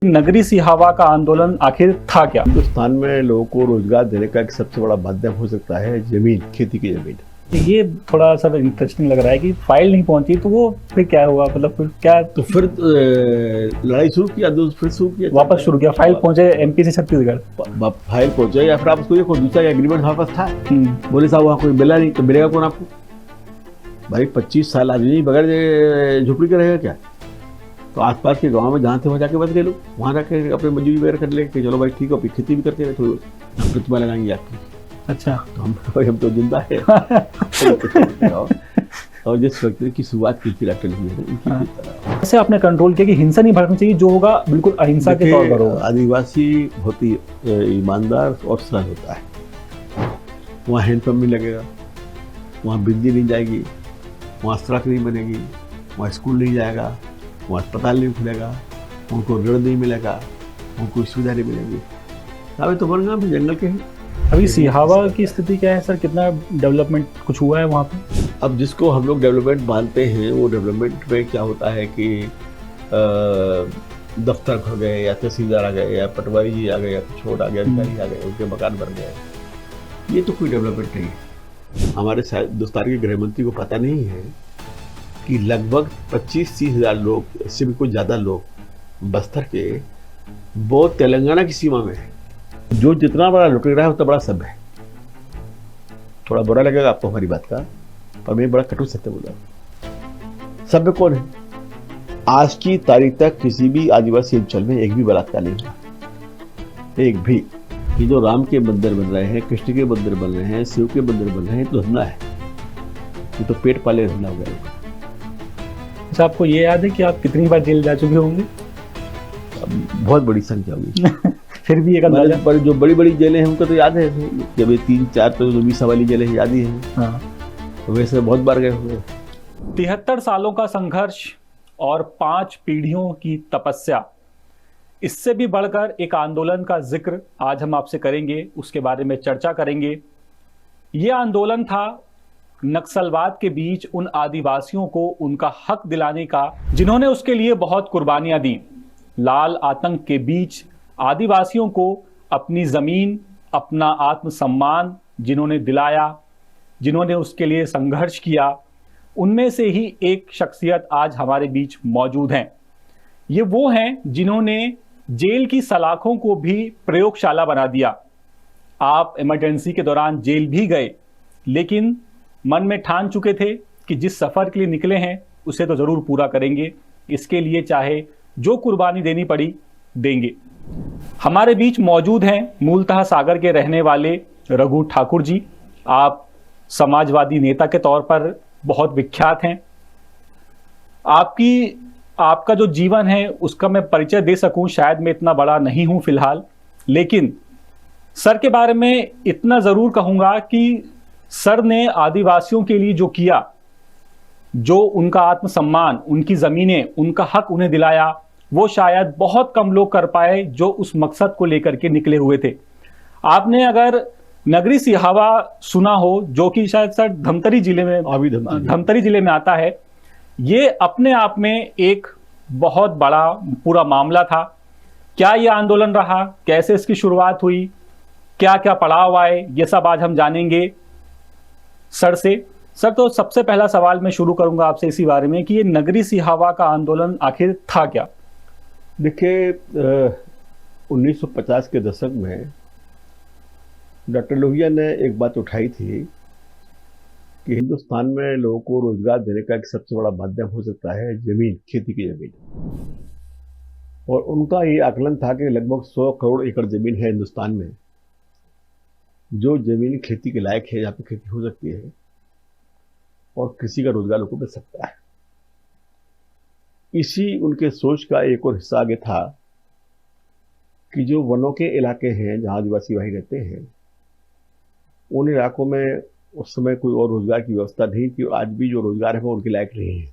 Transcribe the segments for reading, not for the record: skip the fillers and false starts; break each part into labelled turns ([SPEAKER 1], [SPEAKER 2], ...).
[SPEAKER 1] नगरी सी हवा का आंदोलन आखिर था क्या?
[SPEAKER 2] हिंदुस्तान में लोगों को रोजगार देने का एक सबसे बड़ा माध्यम हो सकता है जमीन, खेती की जमीन।
[SPEAKER 1] ये थोड़ा सा इंटरेस्टिंग लग रहा है कि फाइल नहीं पहुंची, तो वो फिर क्या हुआ? मतलब फिर क्या,
[SPEAKER 2] तो फिर लड़ाई शुरू किया, फिर शुरू किया,
[SPEAKER 1] वापस शुरू किया? फाइल पहुंचे एमपी से छत्तीसगढ़,
[SPEAKER 2] फाइल पहुंचे या फिर आप उसको देखो दूसरा एग्रीमेंट हमारे पास था। बोले साहब वहाँ कोई मिला नहीं, तो मिलेगा कौन आपको? भाई 25 साल आदमी बगैर झुपड़ी के रहेगा क्या? तो आसपास के गांव में जहाँ थे वहाँ जाके बच गए लोग, वहाँ जाके अपने मजदूरी वगैरह कर ले, चलो भाई ठीक है, अपनी खेती भी करते रहे, थोड़ी प्रतिमा लगाएंगे आपकी। अच्छा, तो हम तो जिंदा है। और जिस व्यक्ति की शुरुआत की थी डॉक्टर ने,
[SPEAKER 1] ऐसे आपने कंट्रोल किया कि हिंसा नहीं भड़कनी चाहिए, जो होगा बिल्कुल अहिंसा के तौर पर होगा।
[SPEAKER 2] आदिवासी बहुत ही ईमानदार और सरल होता है। वहाँ हैंडपम्प नहीं लगेगा, वहाँ बिजली नहीं जाएगी, वहाँ सड़क नहीं बनेगी, वहाँ स्कूल नहीं जाएगा, वहाँ अस्पताल नहीं खुलेगा, उनको ऋण नहीं मिलेगा, उनको सुविधा नहीं मिलेगी। अभी तो बनगा भी जंगल के हैं।
[SPEAKER 1] अभी सिहावा की स्थिति क्या है सर? कितना डेवलपमेंट कुछ हुआ है वहाँ पे?
[SPEAKER 2] अब जिसको हम लोग डेवलपमेंट मानते हैं, वो डेवलपमेंट में क्या होता है कि दफ्तर खुल गए, या तहसीलदार आ गए, या पटवारी जी आ गए, या कुछ छोटा आ गया, अधिकारी आ गए, उनके मकान बन गए। ये तो कोई डेवलपमेंट नहीं है। हमारे हिंदुस्तान के गृह मंत्री को पता नहीं है कि लगभग 25-30 हज़ार लोग, इससे भी कुछ ज़्यादा लोग बस्तर के, वो तेलंगाना की सीमा में है। जो जितना बड़ा लुटेरा है उतना बड़ा सब है। थोड़ा बुरा लगेगा आपको हमारी बात का, पर मैं बड़ा कटु सत्य बोला। सभ्य कौन है? आज की तारीख तक किसी भी आदिवासी अंचल में एक भी बलात्कार नहीं हुआ, एक भी। ये जो राम के मंदिर बन रहे हैं, कृष्ण के मंदिर बन रहे हैं, शिव के मंदिर बन रहे हैं, तो धंधा है, ये तो पेट पाले धंधा हो गया।
[SPEAKER 1] अच्छा, आपको ये याद है कि आप कितनी बार जेल जा चुके होंगे?
[SPEAKER 2] बहुत बड़ी संख्या होगी।
[SPEAKER 1] फिर भी एक अंदाजा?
[SPEAKER 2] पर जो बड़ी बड़ी जेलें हैं उनको तो याद है, जब ये 3-4 तो 20 वाली जेलें याद ही हैं।
[SPEAKER 1] हाँ,
[SPEAKER 2] तो वैसे बहुत बार गए हुए।
[SPEAKER 1] 73 सालों का संघर्ष और 5 पीढ़ियों की तपस्या, इससे भी बढ़कर एक आंदोलन का जिक्र आज हम आपसे करेंगे, उसके बारे में चर्चा करेंगे। ये आंदोलन था नक्सलवाद के बीच उन आदिवासियों को उनका हक दिलाने का, जिन्होंने उसके लिए बहुत कुर्बानियां दी। लाल आतंक के बीच आदिवासियों को अपनी जमीन, अपना आत्मसम्मान जिन्होंने दिलाया, जिन्होंने उसके लिए संघर्ष किया, उनमें से ही एक शख्सियत आज हमारे बीच मौजूद हैं। ये वो हैं जिन्होंने जेल की सलाखों को भी प्रयोगशाला बना दिया। आप इमरजेंसी के दौरान जेल भी गए, लेकिन मन में ठान चुके थे कि जिस सफ़र के लिए निकले हैं उसे तो ज़रूर पूरा करेंगे, इसके लिए चाहे जो कुर्बानी देनी पड़ी देंगे। हमारे बीच मौजूद हैं मूलतः सागर के रहने वाले रघु ठाकुर जी। आप समाजवादी नेता के तौर पर बहुत विख्यात हैं। आपका जो जीवन है उसका मैं परिचय दे सकूं, शायद मैं इतना बड़ा नहीं हूं फिलहाल, लेकिन सर के बारे में इतना ज़रूर कहूँगा कि सर ने आदिवासियों के लिए जो किया, जो उनका आत्मसम्मान, उनकी ज़मीनें, उनका हक उन्हें दिलाया, वो शायद बहुत कम लोग कर पाए जो उस मकसद को लेकर के निकले हुए थे। आपने अगर नगरी सी हवा सुना हो, जो कि शायद सर धमतरी जिले में आता है, ये अपने आप में एक बहुत बड़ा पूरा मामला था। क्या ये आंदोलन रहा, कैसे इसकी शुरुआत हुई, क्या क्या पड़ाव आए, ये सब आज हम जानेंगे सर से। सर, तो सबसे पहला सवाल मैं शुरू करूंगा आपसे इसी बारे में कि ये नगरी सी हवा का आंदोलन आखिर था क्या?
[SPEAKER 2] देखिए, 1950 के दशक में डॉक्टर लोहिया ने एक बात उठाई थी कि हिंदुस्तान में लोगों को रोजगार देने का एक सबसे बड़ा माध्यम हो सकता है जमीन, खेती की जमीन। और उनका ये आकलन था कि लगभग 100 करोड़ एकड़ जमीन है हिंदुस्तान में, जो जमीन खेती के लायक है, जहाँ पे खेती हो सकती है और कृषि का रोजगार लोगों को मिल सकता है। इसी उनके सोच का एक और हिस्सा आगे था कि जो वनों के इलाके हैं जहाँ आदिवासी भाई रहते हैं, उन इलाकों में उस समय कोई और रोजगार की व्यवस्था नहीं थी, और आज भी जो रोजगार है वो उनके लायक नहीं है।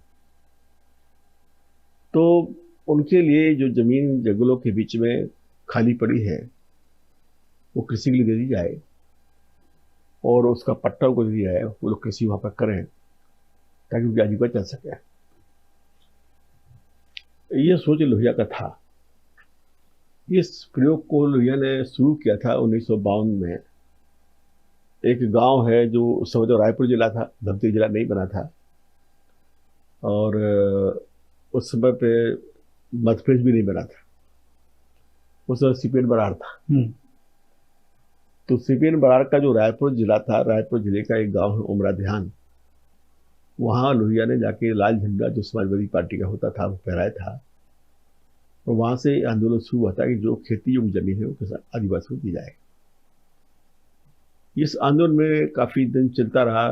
[SPEAKER 2] तो उनके लिए जो जमीन जंगलों के बीच में खाली पड़ी है वो कृषि के लिए दे दी जाए, और उसका पट्टा को दे दिया जाए, वो लोग कृषि वहाँ पर करें ताकि उनकी आजीविका चल सके। ये सोच लोहिया का था। इस प्रयोग को लोहिया ने शुरू किया था 1952 में। एक गांव है जो उस समय तो रायपुर जिला था, धमतरी जिला नहीं बना था, और उस समय पे मध्य प्रदेश भी नहीं बना था, उस समय सीपीएन बराड़ था। तो सीपीएन बराड़ का जो रायपुर जिला था, रायपुर जिले का एक गांव है उमरा ध्यान, वहाँ लोहिया ने जाके लाल झंडा जो समाजवादी पार्टी का होता था वो फहराया था, और वहाँ से आंदोलन शुरू हुआ था कि जो खेती योग्य जमीन है वो किसान आदिवासियों को दी जाए। इस आंदोलन में काफ़ी दिन चलता रहा।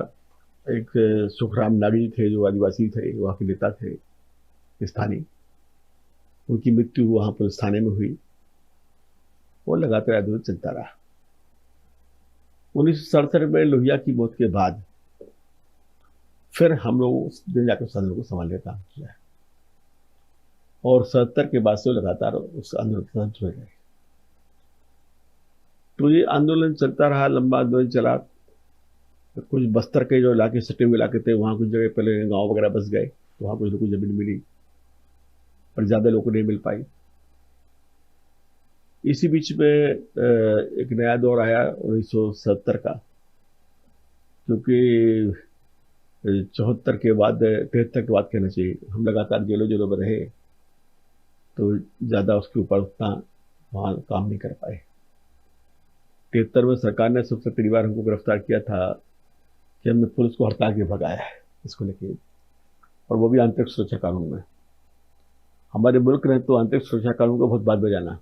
[SPEAKER 2] एक सुखराम नागी थे जो आदिवासी थे, वहाँ के नेता थे स्थानीय, उनकी मृत्यु वहाँ पुलिस थाने में हुई और लगातार आंदोलन चलता रहा। 1967 में लोहिया की मौत के बाद फिर हम लोग उस दिन जाकर उस आंदोलन को संभालने का काम किया, और 77 के बाद से लगातार उस आंदोलन के साथ जुड़े रहे। तो ये आंदोलन चलता रहा, लंबा आंदोलन चला। कुछ बस्तर के जो इलाके, सटे हुए इलाके थे, वहाँ कुछ जगह पहले गांव वगैरह बस गए, तो वहाँ कुछ लोगों को जमीन मिली, पर ज़्यादा लोगों को नहीं मिल पाई। इसी बीच में एक नया दौर आया 1970 का, क्योंकि 74 के बाद, 73 के बाद कहना चाहिए, हम लगातार जेलों में रहे, तो ज़्यादा उसके ऊपर उतना वहाँ काम नहीं कर पाए। 73 में सरकार ने सबसे पहली बार हमको गिरफ्तार किया था कि हमने पुलिस को हड़ताल के भगाया है इसको लेके, और वो भी आंतरिक सुरक्षा कानून में। हमारे मुल्क ने तो आंतरिक सुरक्षा कानून को बहुत बाद में जाना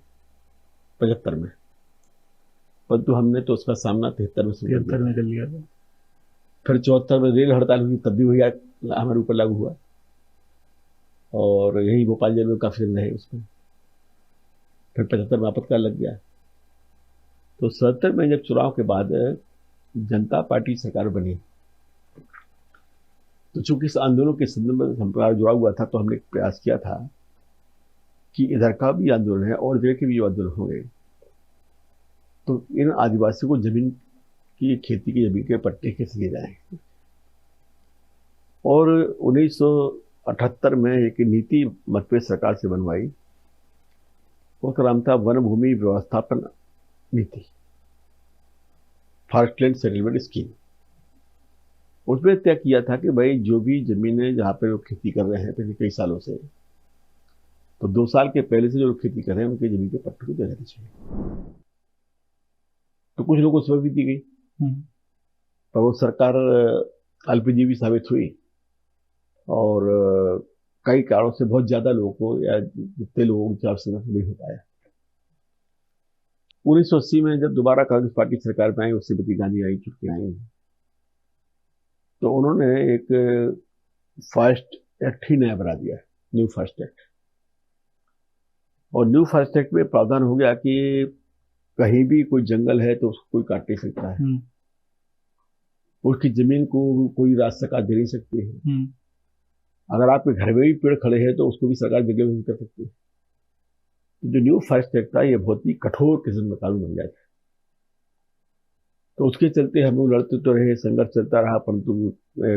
[SPEAKER 2] 75 में, परंतु हमने तो उसका सामना 73 में कर लिया था। फिर 74 में रेल हड़ताल हुई, तब भी वही हमारे ऊपर लागू हुआ, और यही भोपाल जेल में काफी दिन रहे उसमें। फिर 75 में आपातकाल लग गया। तो 77 में जब चुनाव के बाद जनता पार्टी सरकार बनी, तो चूंकि इस आंदोलन के संदर्भ में हमारा जुड़ा हुआ था, तो हमने एक प्रयास किया था कि इधर का भी आंदोलन है और जगह के भी आंदोलन होंगे, तो इन आदिवासियों को जमीन की, खेती की जमीन के पट्टे कैसे दिए जाए। और 1978 में एक नीति मध्य सरकार से बनवाई, उसका नाम था वन भूमि व्यवस्थापन नीति, फॉरेस्टलैंड सेटलमेंट स्कीम। उसमें तय किया था कि भाई जो भी जमीनें जहाँ पे लोग खेती कर रहे हैं पिछले कई सालों से, तो 2 साल के पहले से जो लोग खेती कर रहे हैं उनकी जमीन के पट्टे को दे देना चाहिए। तो कुछ लोगों को समय भी दी गई, पर वो सरकार अल्पजीवी साबित हुई, और कई कारणों से बहुत ज्यादा लोगों को, या जितने लोगों को आवश्यकता नहीं हो पाया। 1980 में जब दोबारा कांग्रेस पार्टी सरकार में आई, और श्रीमती गांधी आई, चुटकी आई, तो उन्होंने एक फॉरेस्ट एक्ट ही नया बना दिया, न्यू फॉरेस्ट एक्ट। और न्यू फॉरेस्ट एक्ट में प्रावधान हो गया कि कहीं भी कोई जंगल है तो उसको कोई काट नहीं सकता है, उसकी जमीन को कोई राज सरकार दे नहीं सकती है। अगर आपके घर में भी पेड़ खड़े हैं तो उसको भी सरकार जगह कर सकती है। तो जो न्यू फॉरेस्ट एक्ट था, ये बहुत ही कठोर किस्म का कानून बन गया था। तो उसके चलते हम लोग लड़ते तो रहे, संघर्ष चलता रहा, परंतु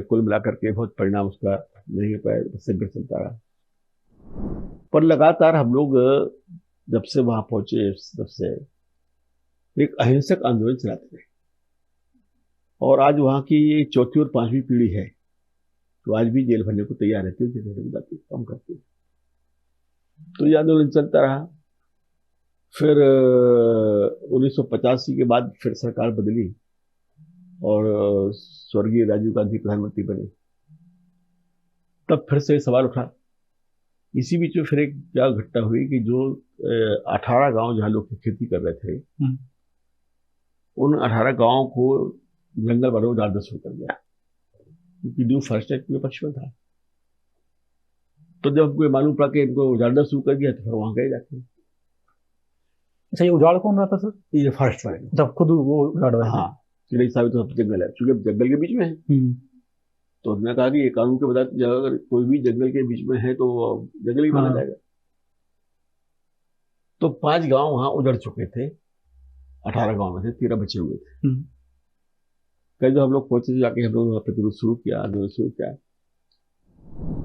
[SPEAKER 2] कुल मिलाकर के बहुत परिणाम उसका नहीं हो पाया, संघर्ष चलता रहा। पर लगातार हम लोग जब से वहां पहुंचे, तब से एक अहिंसक आंदोलन चलाते रहे, और आज वहां की ये 4थी और 5वीं पीढ़ी है, तो आज भी जेल भरने को तैयार रहती है, जेल भरने जाती है, काम करती है। तो ये आंदोलन चलता रहा। फिर 1985 के बाद फिर सरकार बदली, और स्वर्गीय राजीव गांधी प्रधानमंत्री बने। तब फिर से सवाल उठा। इसी बीच में फिर एक क्या घटना हुई कि जो 18 गांव जहां लोग खेती कर रहे थे, उन 18 गांवों को जंगल वालों को उजाड़ना शुरू कर दिया, क्योंकि न्यू फॉरेस्ट एक्ट के पक्ष में था। तो जब हमको मालूम पड़ा कि इनको उजाड़ना शुरू कर दिया, तो फिर वहां गए जाके।
[SPEAKER 1] अच्छा, ये उजाड़ कौन रहा था सर?
[SPEAKER 2] ये फॉरेस्ट वाले,
[SPEAKER 1] जब खुद वो उजाड़ रहे हैं।
[SPEAKER 2] हाँ, कि नहीं साबित तो जंगल है, क्योंकि जंगल के बीच में है। तो उन्होंने कहा कि ये कानून के बता, अगर कोई भी जंगल के बीच में है तो जंगल ही माना जाएगा। तो 5 गांव वहां उजड़ चुके थे, 18 गांव में से 13 बचे हुए थे। कल जो हम लोग पहुंचे, जाके हम लोग प्रतिरोध आंदोलन शुरू किया,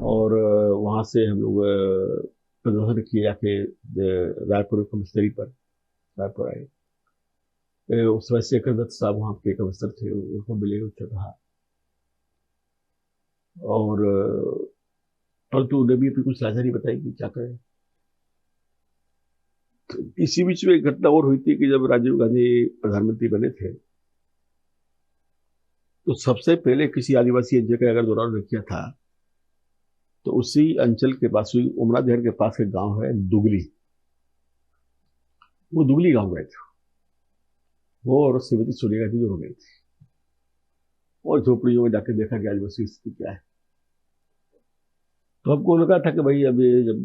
[SPEAKER 2] और वहां से हम लोग प्रदर्शन किया कि रायपुर कमिश्नरी पर रायपुर आए। उस समय शेखर दत्त साहब वहाँ के कमिश्नर थे, उनको मिले, उनसे कहा, और परंतु उन्हें भी कुछ साझा नहीं बताई कि क्या करें। तो इसी बीच में एक घटना और हुई थी कि जब राजीव गांधी प्रधानमंत्री बने थे तो सबसे पहले किसी आदिवासी अंचल का अगर दौरा किया था तो उसी अंचल के पास, उमरा देहर के पास एक गांव है दुगली, वो दुगली गांव गए थे। वो और श्रीमती सोनिया गांधी दोनों गई थी और झोपड़ियों में जाके देखा कि आदिवासी स्थिति क्या है। तो हमको लगा था कि भाई अब ये जब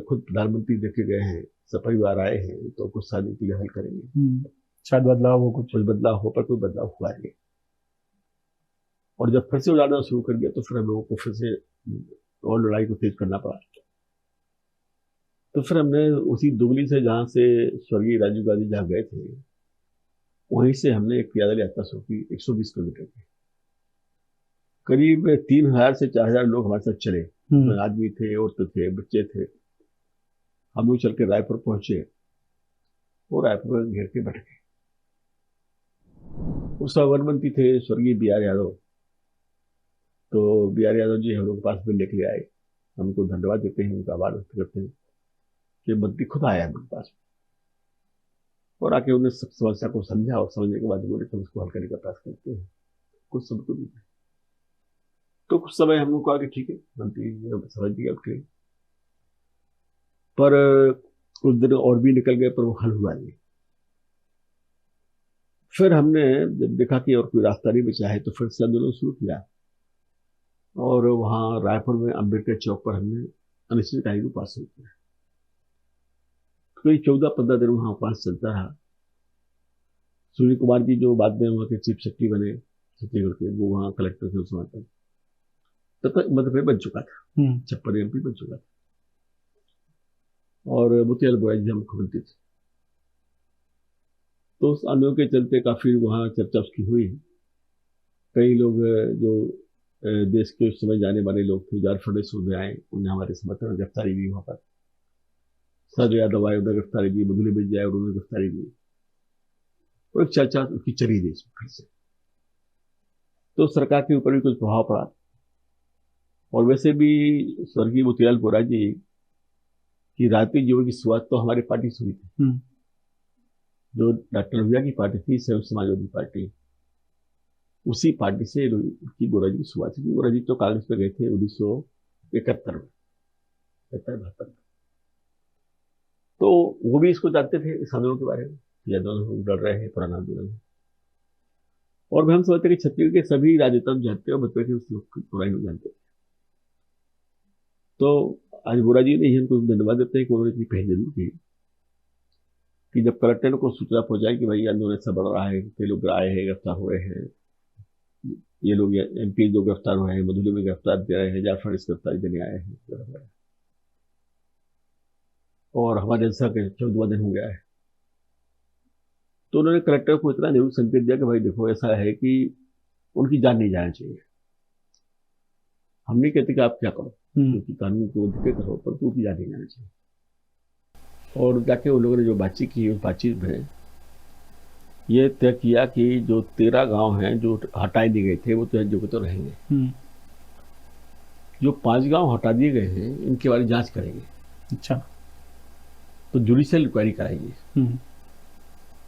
[SPEAKER 2] खुद प्रधानमंत्री देखे गए हैं, सपरिवार आए हैं, तो कुछ शादी के लिए हल करेंगे,
[SPEAKER 1] शायद बदलाव हो, कुछ
[SPEAKER 2] बदलाव हो, पर कोई बदलाव हुआ नहीं। और जब फिर से उजाड़ना शुरू कर दिया तो फिर हम लोगों को फिर से और लड़ाई को तेज करना पड़ा। तो फिर हमने उसी दुगली से, जहाँ से स्वर्गीय राजीव गांधी जहाँ गए थे, वहीं से हमने एक पैदल यात्रा शुरू की 120 किलोमीटर की। करीब 3000 से 4000 लोग हमारे साथ चले, आदमी थे, औरतें थे, बच्चे थे। हम लोग चल के रायपुर पहुंचे और रायपुर में घेर के बैठ गए। उस समय वन मंत्री थे स्वर्गीय BR यादव। तो BR यादव जी हम लोग के पास मिलने के लिए आए। हमको धन्यवाद देते हैं, उनका आभार व्यक्त करते हैं कि मंत्री खुद आया हमारे पास और आके उन्हें सब समस्या को समझा, और समझने के बाद बोले तो उसको हल करने का प्रयास करते हैं, कुछ सबको नहीं। तो कुछ समय हम लोग को आगे ठीक है, मंत्री समझ दिया उनके, पर कुछ दिन और भी निकल गए पर वो हल हुआ नहीं। फिर हमने जब देखा कि और कोई रास्ता नहीं बचा है तो फिर से आंदोलन शुरू किया और वहाँ रायपुर में अम्बेडकर चौक पर हमने अनिश्चितकालीन उपवास शुरू किया। कोई 14-15 दिन वहाँ उपवास चलता रहा। सूर्य कुमार जी जो बाद में वहाँ के चीफ सेक्रेटरी बने छत्तीसगढ़ के, वो वहाँ कलेक्टर थे उस समय तक, तब तक मध्य प्रदेश बन चुका था, छप्पर MP बन चुका था, और मोतीलाल वोरा जी मुख्यमंत्री थे। तो उस आंदोलन के चलते काफी वहाँ चर्चा उसकी हुई। कई लोग जो देश के उस समय जाने वाले लोग थे, झारखंड में आए, उन्हें हमारे समर्थन में गिरफ्तारी दी। वहाँ पर सर यादव आए, उन्हें गिरफ्तारी दी, मधुली बिज आए और उन्हें गिरफ्तारी दी, और एक चर्चा उसकी चली दी फिर से। तो सरकार के ऊपर भी कुछ प्रभाव पड़ा। और वैसे भी स्वर्गीय मोतीलाल वोरा जी की राजनीतिक जीवन की शुरुआत तो हमारी पार्टी से हुई थी, जो डॉक्टर लोहिया की पार्टी थी, संयुक्त समाजवादी पार्टी, उसी पार्टी से की वोरा जी की शुरुआत थी। वोरा जी तो कांग्रेस पे गए थे 1971 में, 72 में। तो वो भी इसको जानते थे, इस आंदोलन के बारे में, ये आंदोलन लड़ रहे हैं, पुराना आंदोलन है। और भी हम समझते कि छत्तीसगढ़ के सभी राजनेता जानते हैं और बच्चे के उस लोग को जानते थे। तो आज वोरा जी ने ही हमको धन्यवाद देते हैं कि उन्होंने इतनी पहल जरूर की कि जब कलेक्टर को सूचना पहुंचाई कि भाई आंदोलन ऐसा बढ़ रहा है, कई लोग आए हैं, गिरफ्तार हो रहे हैं, ये लोग MP जो गिरफ्तार हुए हैं, मधुली में गिरफ्तार दे रहे हैं, झारखंड गिरफ्तारी देने आए हैं, और हमारे हिंसा के 14वां दिन हो गया है। तो उन्होंने कलेक्टर को इतना जरूर संकेत दिया कि भाई देखो, ऐसा है कि उनकी जान नहीं जाना चाहिए। हम नहीं कहते कि आप क्या करो, क्योंकि कानून को धिक्कार करो, पर तो उनकी जान नहीं जाना चाहिए। और जाके उन लोगों ने जो बातचीत की, उस बातचीत में ये तय किया कि जो 13 गांव हैं जो हटाए दिए गए थे वो तो रहेंगे। जो 5 गांव हटा दिए गए हैं इनके बारे में जांच करेंगे।
[SPEAKER 1] अच्छा। तो
[SPEAKER 2] जुडिशियल इंक्वायरी कराएंगे।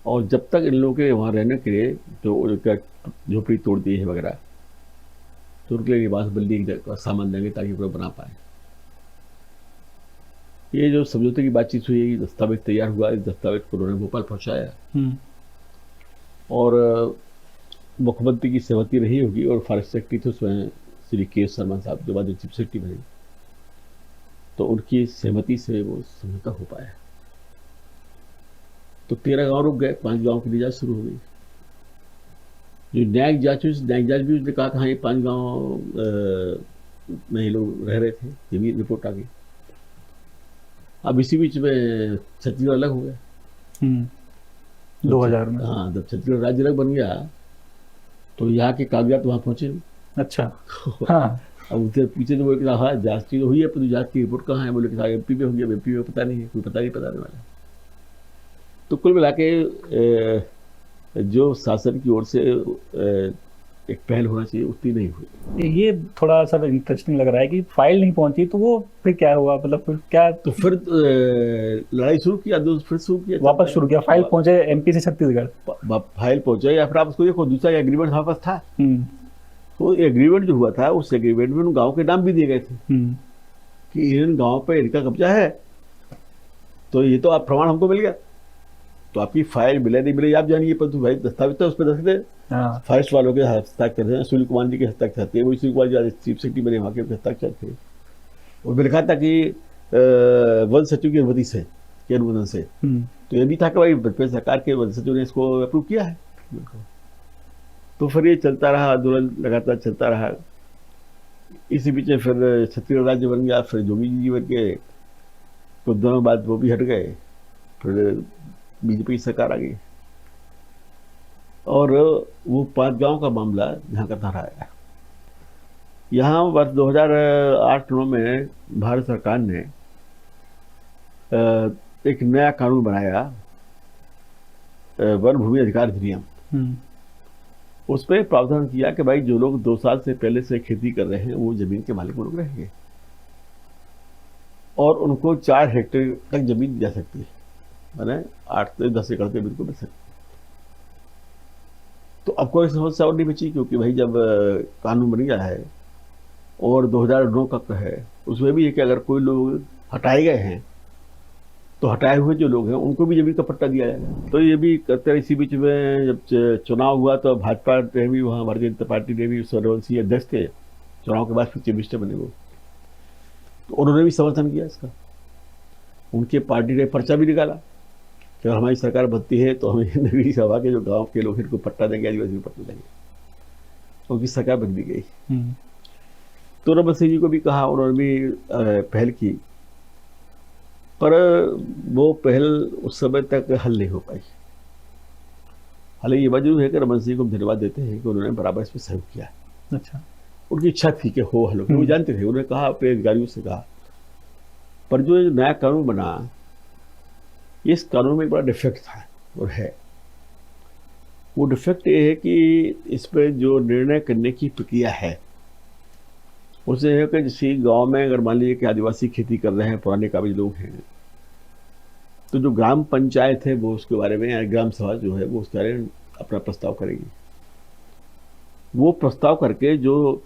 [SPEAKER 2] और जब तक इन लोगों के वहाँ रहने के लिए जो झोपड़ी तोड़ दी है वगैरह, तो उनके लिए निवास बिल्डिंग का सामान देंगे ताकि वो बना पाए। ये जो समझौते की बातचीत हुई, दस्तावेज तैयार हुआ, इस दस्तावेज को उन्होंने भोपाल पहुंचाया और मुख्यमंत्री की सहमति रही होगी, और फॉरेस्ट सेक्रेटरी थे उसमें श्री के शर्मा साहब, जो बाद में चीफ सेक्रेटरी बने, तो उनकी सहमति से वो समझौता हो पाया। तो 13 गांव रुक गए, 5 गांव की जांच शुरू हो गई। जो न्यायिक जांच भी उसने कहा था ये 5 गांव में ये लोग रह रहे थे, ये भी रिपोर्ट आ गई। अब इसी बीच में छत्तीसगढ़ अलग हो गया
[SPEAKER 1] 2000 में।
[SPEAKER 2] हाँ, जब छत्तीसगढ़ राज्य अलग बन गया तो यहाँ के कागजात वहाँ पहुंचे।
[SPEAKER 1] अच्छा। हाँ।
[SPEAKER 2] अब उनसे पूछे तो बोले कि हाँ जांच की तो हुई है, पर जांच की रिपोर्ट कहाँ है? बोले कि एमपी में होगी, अब एमपी में पता नहीं है, कोई पता नहीं बताने वाला। तो कुल मिला के जो शासन की ओर से एक पहल होना चाहिए उतनी नहीं हुई।
[SPEAKER 1] ये थोड़ा सा इंटरेस्टिंग लग रहा है कि फाइल नहीं पहुंची, तो वो फिर क्या हुआ, मतलब फिर क्या?
[SPEAKER 2] तो फिर लड़ाई शुरू किया, फिर शुरू किया,
[SPEAKER 1] वापस शुरू किया, फाइल पहुंचे एमपी से छत्तीसगढ़।
[SPEAKER 2] फाइल पहुंचे, या फिर आप उसको देखो दूसरा एग्रीमेंट हमारे पास था।
[SPEAKER 1] हम्म।
[SPEAKER 2] तो एग्रीमेंट जो हुआ था, उस एग्रीमेंट में उन गाँव के नाम भी दिए गए थे कि इन गाँव पे इनका कब्जा है, तो ये तो आप प्रमाण हमको मिल गया, तो आपकी फाइल मिले नहीं मिले आप जानिए, पर तो भाई दस्तावेज था उस पर दस्तावेज फॉरेस्ट वालों के हस्ताक्षर थे, सुनील कुमार जी के हस्ताक्षर थे, वही सुनील कुमार जी आज चीफ सेक्रेटरी बने, वहाँ के हस्ताक्षर थे। और लिखा था कि वन सचिव की अनुमति से, के अनुमोदन से। तो ये भी था कि भाई प्रदेश सरकार के वन सचिव ने इसको अप्रूव किया है। तो फिर ये चलता रहा, आंदोलन लगातार चलता रहा। इसी बीच फिर छत्तीसगढ़ राज्य बन गया, फिर जोगी जी बन गए, कुछ दिनों बाद वो भी हट गए, फिर बीजेपी की सरकार आ गई, और वो 5 गांव का मामला यहाँ का धारा आया। यहाँ वर्ष 2008-9 में भारत सरकार ने एक नया कानून बनाया, वन भूमि अधिकार अधिनियम। उस पर प्रावधान किया कि भाई जो लोग 2 साल से पहले से खेती कर रहे हैं वो जमीन के मालिक लोग रहेंगे, और उनको 4 हेक्टेयर तक जमीन दी जा सकती है, मैंने 8 से 10 एकड़ के बिल्कुल मिल सकती। तो अब कोई समस्या और नहीं बची, क्योंकि भाई जब कानून बन गया है और 2009 का है, उसमें भी है कि अगर कोई लोग हटाए गए हैं तो हटाए हुए जो लोग हैं उनको भी जमीन का पट्टा दिया जाएगा। तो ये भी करते हैं। इसी बीच में जब चुनाव हुआ तो भाजपा ने भी, वहाँ भारतीय जनता पार्टी ने भी, रघुवंश सिंह अध्यक्ष थे, चुनाव के बाद फिर चीफ मिनिस्टर बने वो, तो उन्होंने भी समर्थन किया इसका। उनके पार्टी ने पर्चा भी निकाला कि अगर हमारी सरकार बनती है तो हमें नगरीय सभा के जो गांव के लोग इनको पट्टा देंगे, आदिवासी को पट्टा देंगे। उनकी सरकार बन दी गई। तो रघुवंश सिंह जी को भी कहा, उन्होंने भी पहल की, पर वो पहल उस समय तक हल नहीं हो पाई। हालांकि ये बात है कि रघुवंश सिंह को धन्यवाद देते हैं कि उन्होंने बराबर इसमें सहयोग किया।
[SPEAKER 1] अच्छा।
[SPEAKER 2] उनकी इच्छा थी कि हो हल हो, वो जानते थे, उन्होंने कहा अपने अधिकारियों से कहा। पर जो नया कानून बना, इस कानून में एक बड़ा डिफेक्ट था और है। वो डिफेक्ट ये है कि इस पर जो निर्णय करने की प्रक्रिया है उसे है कि जैसे गांव में अगर मान लीजिए कि आदिवासी खेती कर रहे हैं, पुराने काबिज लोग हैं, तो जो ग्राम पंचायत है वो उसके बारे में, या ग्राम सभा जो है वो उसके बारे में अपना प्रस्ताव करेगी। वो प्रस्ताव करके जो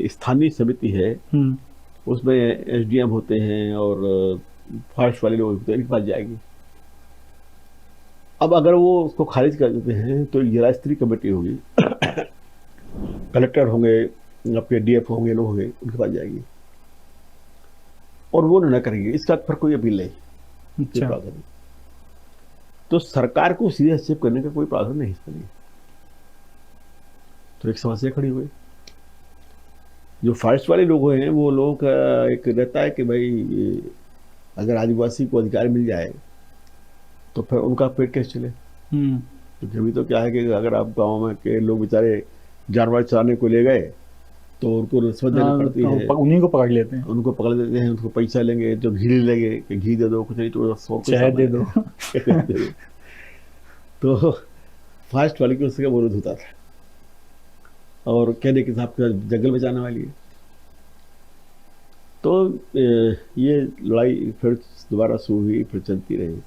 [SPEAKER 2] स्थानीय समिति है उसमें एसडीएम होते हैं और फॉरेस्ट वाले लोग होते हैं, इनके पास जाएगी। अब अगर वो उसको खारिज कर देते हैं तो जिला स्तरीय कमेटी होगी, कलेक्टर होंगे, आपके डीएफ होंगे, लोग होंगे, उनके पास जाएगी और वो निर्णय करेंगे। इसका फिर कोई अपील नहीं।
[SPEAKER 1] अच्छा।
[SPEAKER 2] तो सरकार को सीधे हस्तक्षेप करने का कोई प्रावधान नहीं इसमें नहीं। तो एक समस्या खड़ी हुई। जो फॉरेस्ट वाले लोग हैं वो लोगों का एक रहता है कि भाई अगर आदिवासी को अधिकार मिल जाए तो फिर उनका पेट कैसे चले। क्योंकि अभी तो क्या है कि अगर आप गाँव में के लोग बेचारे जानवर चराने को ले गए तो उनको रिश्वत देनी पड़ती है,
[SPEAKER 1] उन्हीं को पकड़ लेते हैं,
[SPEAKER 2] उनको पकड़ लेते हैं, उनको पैसा लेंगे, जो घी लेंगे कि घी दे दो, कुछ नहीं तो
[SPEAKER 1] शहद दे दो।
[SPEAKER 2] तो फॉरेस्ट वाले की उसका विरोध होता था और कहने के हिसाब से जंगल बचाने वाली है। तो ये लड़ाई फिर दोबारा शुरू हुई, फिर चलती रही।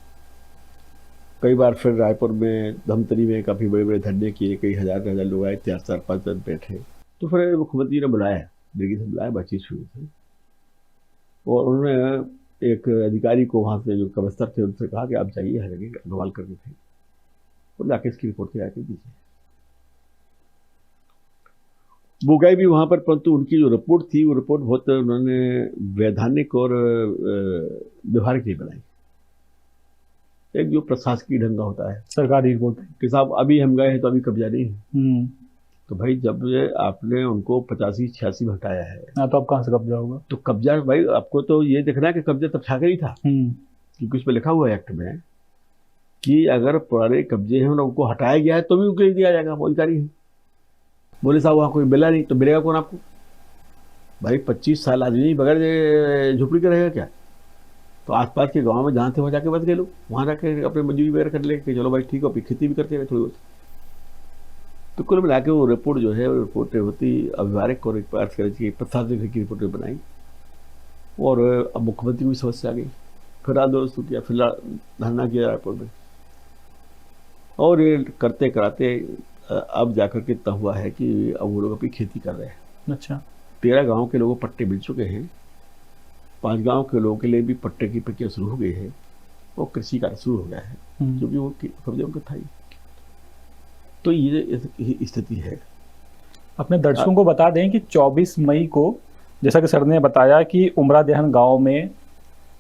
[SPEAKER 2] कई बार फिर रायपुर में, धमतरी में काफ़ी बड़े बड़े धरने किए, कई हजार लोग आए, 4-5 दिन बैठे। तो फिर मुख्यमंत्री ने बुलाया, दिल्ली से बुलाया, बातचीत शुरू थी और उन्होंने एक अधिकारी को वहाँ से जो कमिश्नर थे उनसे कहा कि आप जाइए हरियाणा अग्रवाल करके थे, और जाके इसकी रिपोर्ट तैयार कर दीजिए। वो गए भी वहाँ पर, परंतु उनकी जो रिपोर्ट थी वो रिपोर्ट बहुत उन्होंने वैधानिक और व्यवहारिक नहीं बनाई। एक जो प्रशासकीय ढंग का होता है,
[SPEAKER 1] सरकारी रिपोर्ट
[SPEAKER 2] कि साहब अभी हम गए हैं तो अभी कब्जा नहीं है। तो भाई जब आपने उनको 85-86 में हटाया है,
[SPEAKER 1] तो अब कहाँ से कब्जा होगा? तो
[SPEAKER 2] कब्जा भाई आपको तो ये देखना है कि कब्जा तब ठाकर ही था, क्योंकि उसमें लिखा हुआ है एक्ट में कि अगर पुराने कब्जे हैं और उनको हटाया गया है तो भी उनको दिया जाएगा, वो अधिकारी है। बोले साहब वहाँ कोई मिला नहीं, तो मिलेगा कौन आपको? भाई 25 साल आदमी बगैर झुपड़ी के रहेगा क्या? तो आसपास के गांव में जहाँ थे वो जाके बस गए लोग, वहाँ जाके अपने मजदूरी वगैरह कर ले कि चलो भाई ठीक है, अपनी खेती भी करते हैं थोड़ी बहुत। तो कुल मिला के वो रिपोर्ट जो है, वो रिपोर्ट होती अभिभावक और एक पार्थ की प्रशासनिक की रिपोर्ट बनाई, और अब मुख्यमंत्री को भी समस्या आ गई, फिर आंदोलन शुरू किया, फिर धरना किया रायपुर में, और ये करते कराते अब जाकर के इतना हुआ है कि अब वो लोग अपनी खेती कर रहे हैं।
[SPEAKER 1] अच्छा।
[SPEAKER 2] 13 गांव के लोगों को पट्टे मिल चुके हैं, 5 गांव के लोगों के लिए भी पट्टे की प्रक्रिया शुरू हो गई है, और कृषि कार्य शुरू हो गया है, क्योंकि वो कब्जे उनका था ही। तो ये स्थिति है।
[SPEAKER 1] अपने दर्शकों को बता दें कि 24 मई को, जैसा कि सर ने बताया, कि उमरा देहन गांव में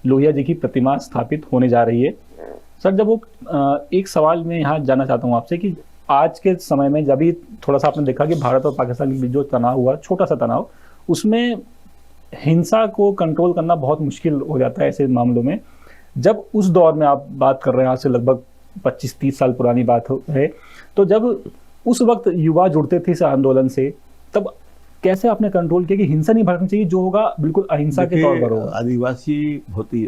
[SPEAKER 1] लोहिया जी की प्रतिमा स्थापित होने जा रही है। सर, जब वो एक सवाल मैं यहाँ जानना चाहता हूँ आपसे कि आज के समय में जब भी थोड़ा सा आपने देखा कि भारत और पाकिस्तान के बीच जो तनाव हुआ, छोटा सा तनाव, उसमें हिंसा को कंट्रोल करना बहुत मुश्किल हो जाता है ऐसे मामलों में। जब उस दौर में आप बात कर रहे हैं, आज से लगभग 25-30 साल पुरानी बात है, तो जब उस वक्त युवा जुड़ते थे इस आंदोलन से, तब कैसे आपने कंट्रोल किया कि हिंसा नहीं भड़कनी चाहिए, जो होगा बिल्कुल अहिंसा के तौर पर होगा?
[SPEAKER 2] आदिवासी बहुत ही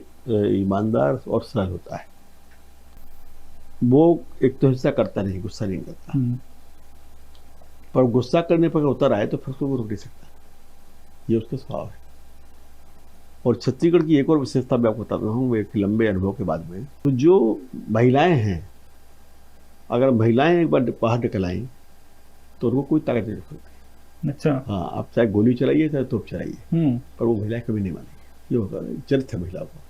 [SPEAKER 2] ईमानदार और सरल होता है। वो एक तो हिंसा करता नहीं, गुस्सा नहीं करता, पर गुस्सा करने पर उतर आए तो फिर उसको रोक नहीं सकता, ये उसका स्वभाव है। और छत्तीसगढ़ की एक और विशेषता मैं आपको बताता हूँ, एक लंबे अनुभव के बाद में, तो जो महिलाएं हैं, अगर महिलाएं एक बार बाहर निकल आई तो उनको कोई ताकत नहीं रखती।
[SPEAKER 1] अच्छा।
[SPEAKER 2] हाँ, आप चाहे गोली चलाइए चाहे तोप चलाइए, पर वो महिलाएं कभी नहीं मानेगी। ये होगा चरित्र है महिलाओं का।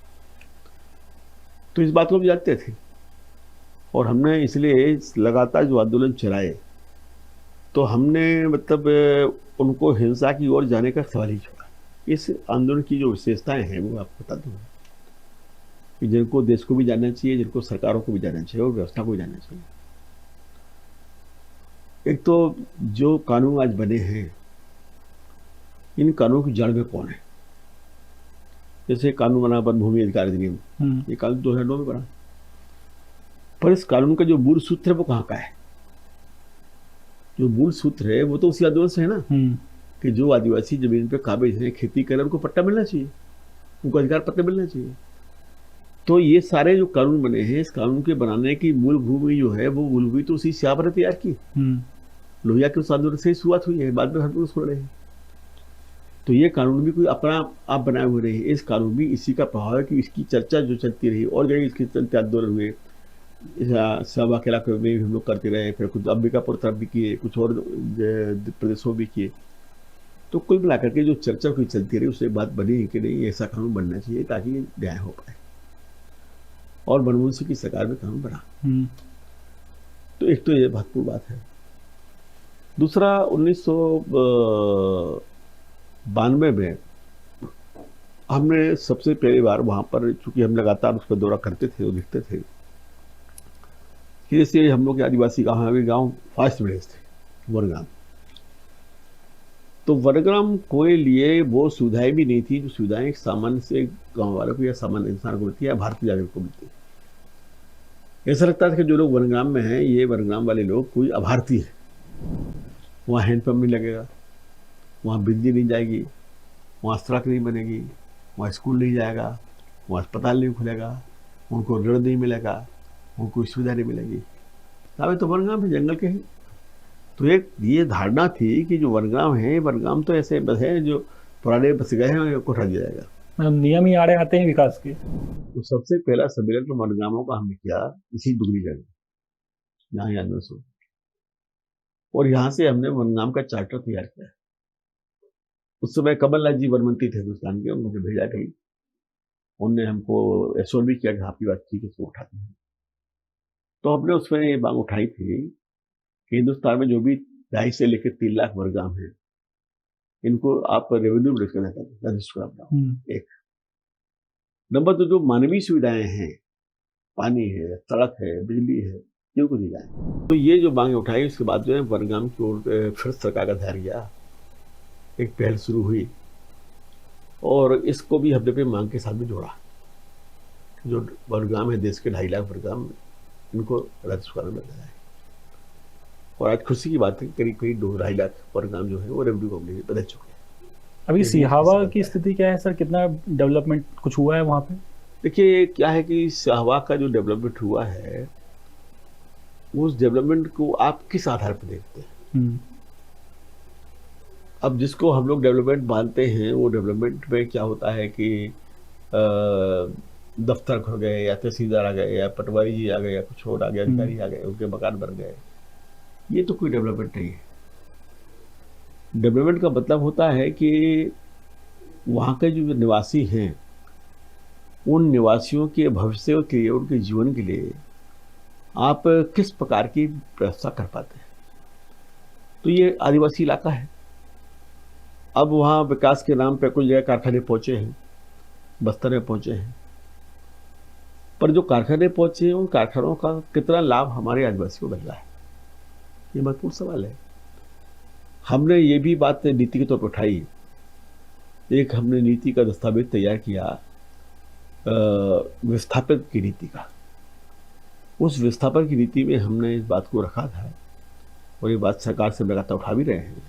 [SPEAKER 2] तो इस बात को हम जानते थे, और हमने इसलिए लगातार जो आंदोलन चलाए, तो हमने मतलब उनको हिंसा की ओर जाने का सवाल ही छोड़ा। इस आंदोलन की जो विशेषताएं हैं वो आपको बता दूँ, कि जिनको देश को भी जानना चाहिए, जिनको सरकारों को भी जानना चाहिए, और व्यवस्था को भी जानना चाहिए। एक तो जो कानून आज बने हैं, इन कानूनों की जड़ में कौन है? जैसे कानून बना वन भूमि अधिकार अधिनियम, ये कानून 2009 में बना, पर इस कानून का जो मूल सूत्र है वो कहाँ का है? जो मूल सूत्र है वो तो उसी आंदोलन से है ना, कि जो आदिवासी जमीन पे काबिज हैं, खेती करें, उनको पट्टा मिलना चाहिए, उनको अधिकार पट्टा मिलना चाहिए। तो ये सारे जो कानून बने हैं, इस कानून के बनाने की मूल भूमि जो है, वो मूल भूमि तो उसी श्याम ने तैयार की। लोहिया के उस आंदोलन से ही शुरुआत हुई है, बाद में हम लोग सुन रहे हैं। तो ये कानून भी कोई अपना आप बनाए हुए नहीं, इस कानून भी इसी का प्रभाव है कि इसकी चर्चा जो चलती रही, और जगह इसके चलते आंदोलन हुए, सहबा के इलाके में भी हम लोग करते रहे, फिर कुछ अंबिकापुर तरफ भी किए, कुछ और प्रदेशों भी किए। तो कुल मिलाकर के जो चर्चा कोई चलती रही, उससे बात बनी कि नहीं ऐसा कानून बनना चाहिए ताकि न्याय हो पाए, और मनमोहन सिंह की सरकार में कानून बना। तो एक तो ये महत्वपूर्ण बात है। दूसरा, 1992 में हमने सबसे पहली बार वहाँ पर, चूंकि हम लगातार उस पर दौरा करते थे और लिखते थे, कि जैसे हम लोग के आदिवासी गाँव फास्ट विलेज थे, वनग्राम। तो वनग्राम को लिए वो सुविधाएं भी नहीं थी जो सुविधाएं सामान्य से गाँव वालों को या सामान्य इंसान को मिलती है, या भारतीय नागरिक को मिलती है। ऐसा लगता था कि जो लोग वनग्राम में हैं, ये वनग्राम वाले लोग कोई अभारती है। वहाँ हैंडपम्प नहीं लगेगा, वहाँ बिजली नहीं जाएगी, वहाँ सड़क नहीं बनेगी, वहाँ स्कूल नहीं जाएगा, वहाँ अस्पताल नहीं खुलेगा, उनको ऋण नहीं मिलेगा, उनको कोई सुविधा नहीं मिलेगी। साहब तो वनग्राम है, जंगल के हैं। तो एक ये धारणा थी कि जो वनग्राम है, वनग्राम तो ऐसे बस है जो पुराने बस गए हैं, उनको उठा दिया जाएगा।
[SPEAKER 1] नियम ही आड़े आते हैं विकास के।
[SPEAKER 2] तो सबसे पहला सम्मेलन तो वनग्रामों का हमने किया इसी दुगली जगह, जहाँ यादव सो, और यहाँ से हमने वनग्राम का चार्टर तैयार किया। उस समय कमलनाथ जी वन मंत्री थे हिंदुस्तान के, उनको भेजा गई, उनने हमको एश्योर भी किया कि आपकी बात ठीक है, इसको उठाते हैं। तो हमने उसमें ये मांग उठाई थी कि हिंदुस्तान में जो भी 2.5 से लेकर 3 लाख वनग्राम है, इनको आप रेवेन्यू में करना चाहते हैं। एक नंबर 2, जो मानवीय सुविधाएं हैं, पानी है, सड़क है, बिजली है, इनको दी जाए। तो ये जो मांगे उठाई, उसके बाद जो है वनग्राम की ओर फिर सरकार का ध्यान गया, एक पहल शुरू हुई, और इसको भी हमने अपनी मांग के साथ भी जोड़ा। जो वनग्राम है, देश के 2.5 लाख वनग्राम, इनको राज्य सरकार में बदला जाए। और आज खुशी की बात है, करीब 2-2.5 लाख वनग्राम जो है वो रेवेन्यू को बदल चुके हैं।
[SPEAKER 1] अभी
[SPEAKER 2] यही
[SPEAKER 1] सिहावा
[SPEAKER 2] समझता
[SPEAKER 1] की
[SPEAKER 2] है।
[SPEAKER 1] स्थिति क्या है सर, कितना डेवलपमेंट कुछ हुआ है वहाँ पे?
[SPEAKER 2] देखिए क्या है कि सहवा का जो डेवलपमेंट हुआ है, उस डेवलपमेंट को आप किस आधार पर देखते हैं?
[SPEAKER 1] हम्म।
[SPEAKER 2] अब जिसको हम लोग डेवलपमेंट मानते हैं, वो डेवलपमेंट में क्या होता है कि दफ्तर खुल गए या तहसीलदार आ गए या पटवारी जी आ गए या कुछ और आ गए, अधिकारी आ गए, उनके मकान बन गए। ये तो कोई डेवलपमेंट नहीं है। डेवलपमेंट का मतलब होता है कि वहाँ के जो निवासी हैं, उन निवासियों के भविष्य के लिए, उनके जीवन के लिए आप किस प्रकार की व्यवस्था कर पाते हैं। तो ये आदिवासी इलाका है। अब वहाँ विकास के नाम पे कुछ जगह कारखाने पहुंचे हैं, बस्तर में पहुंचे हैं, पर जो कारखाने पहुंचे हैं, उन कारखानों का कितना लाभ हमारे आदिवासियों को मिल रहा है, ये महत्वपूर्ण सवाल है। हमने ये भी बात नीति के तौर पर उठाई। एक हमने नीति का दस्तावेज तैयार किया, विस्थापित की नीति का। उस विस्थापन की नीति में हमने इस बात को रखा था, और ये बात सरकार से लगातार उठा भी रहे हैं,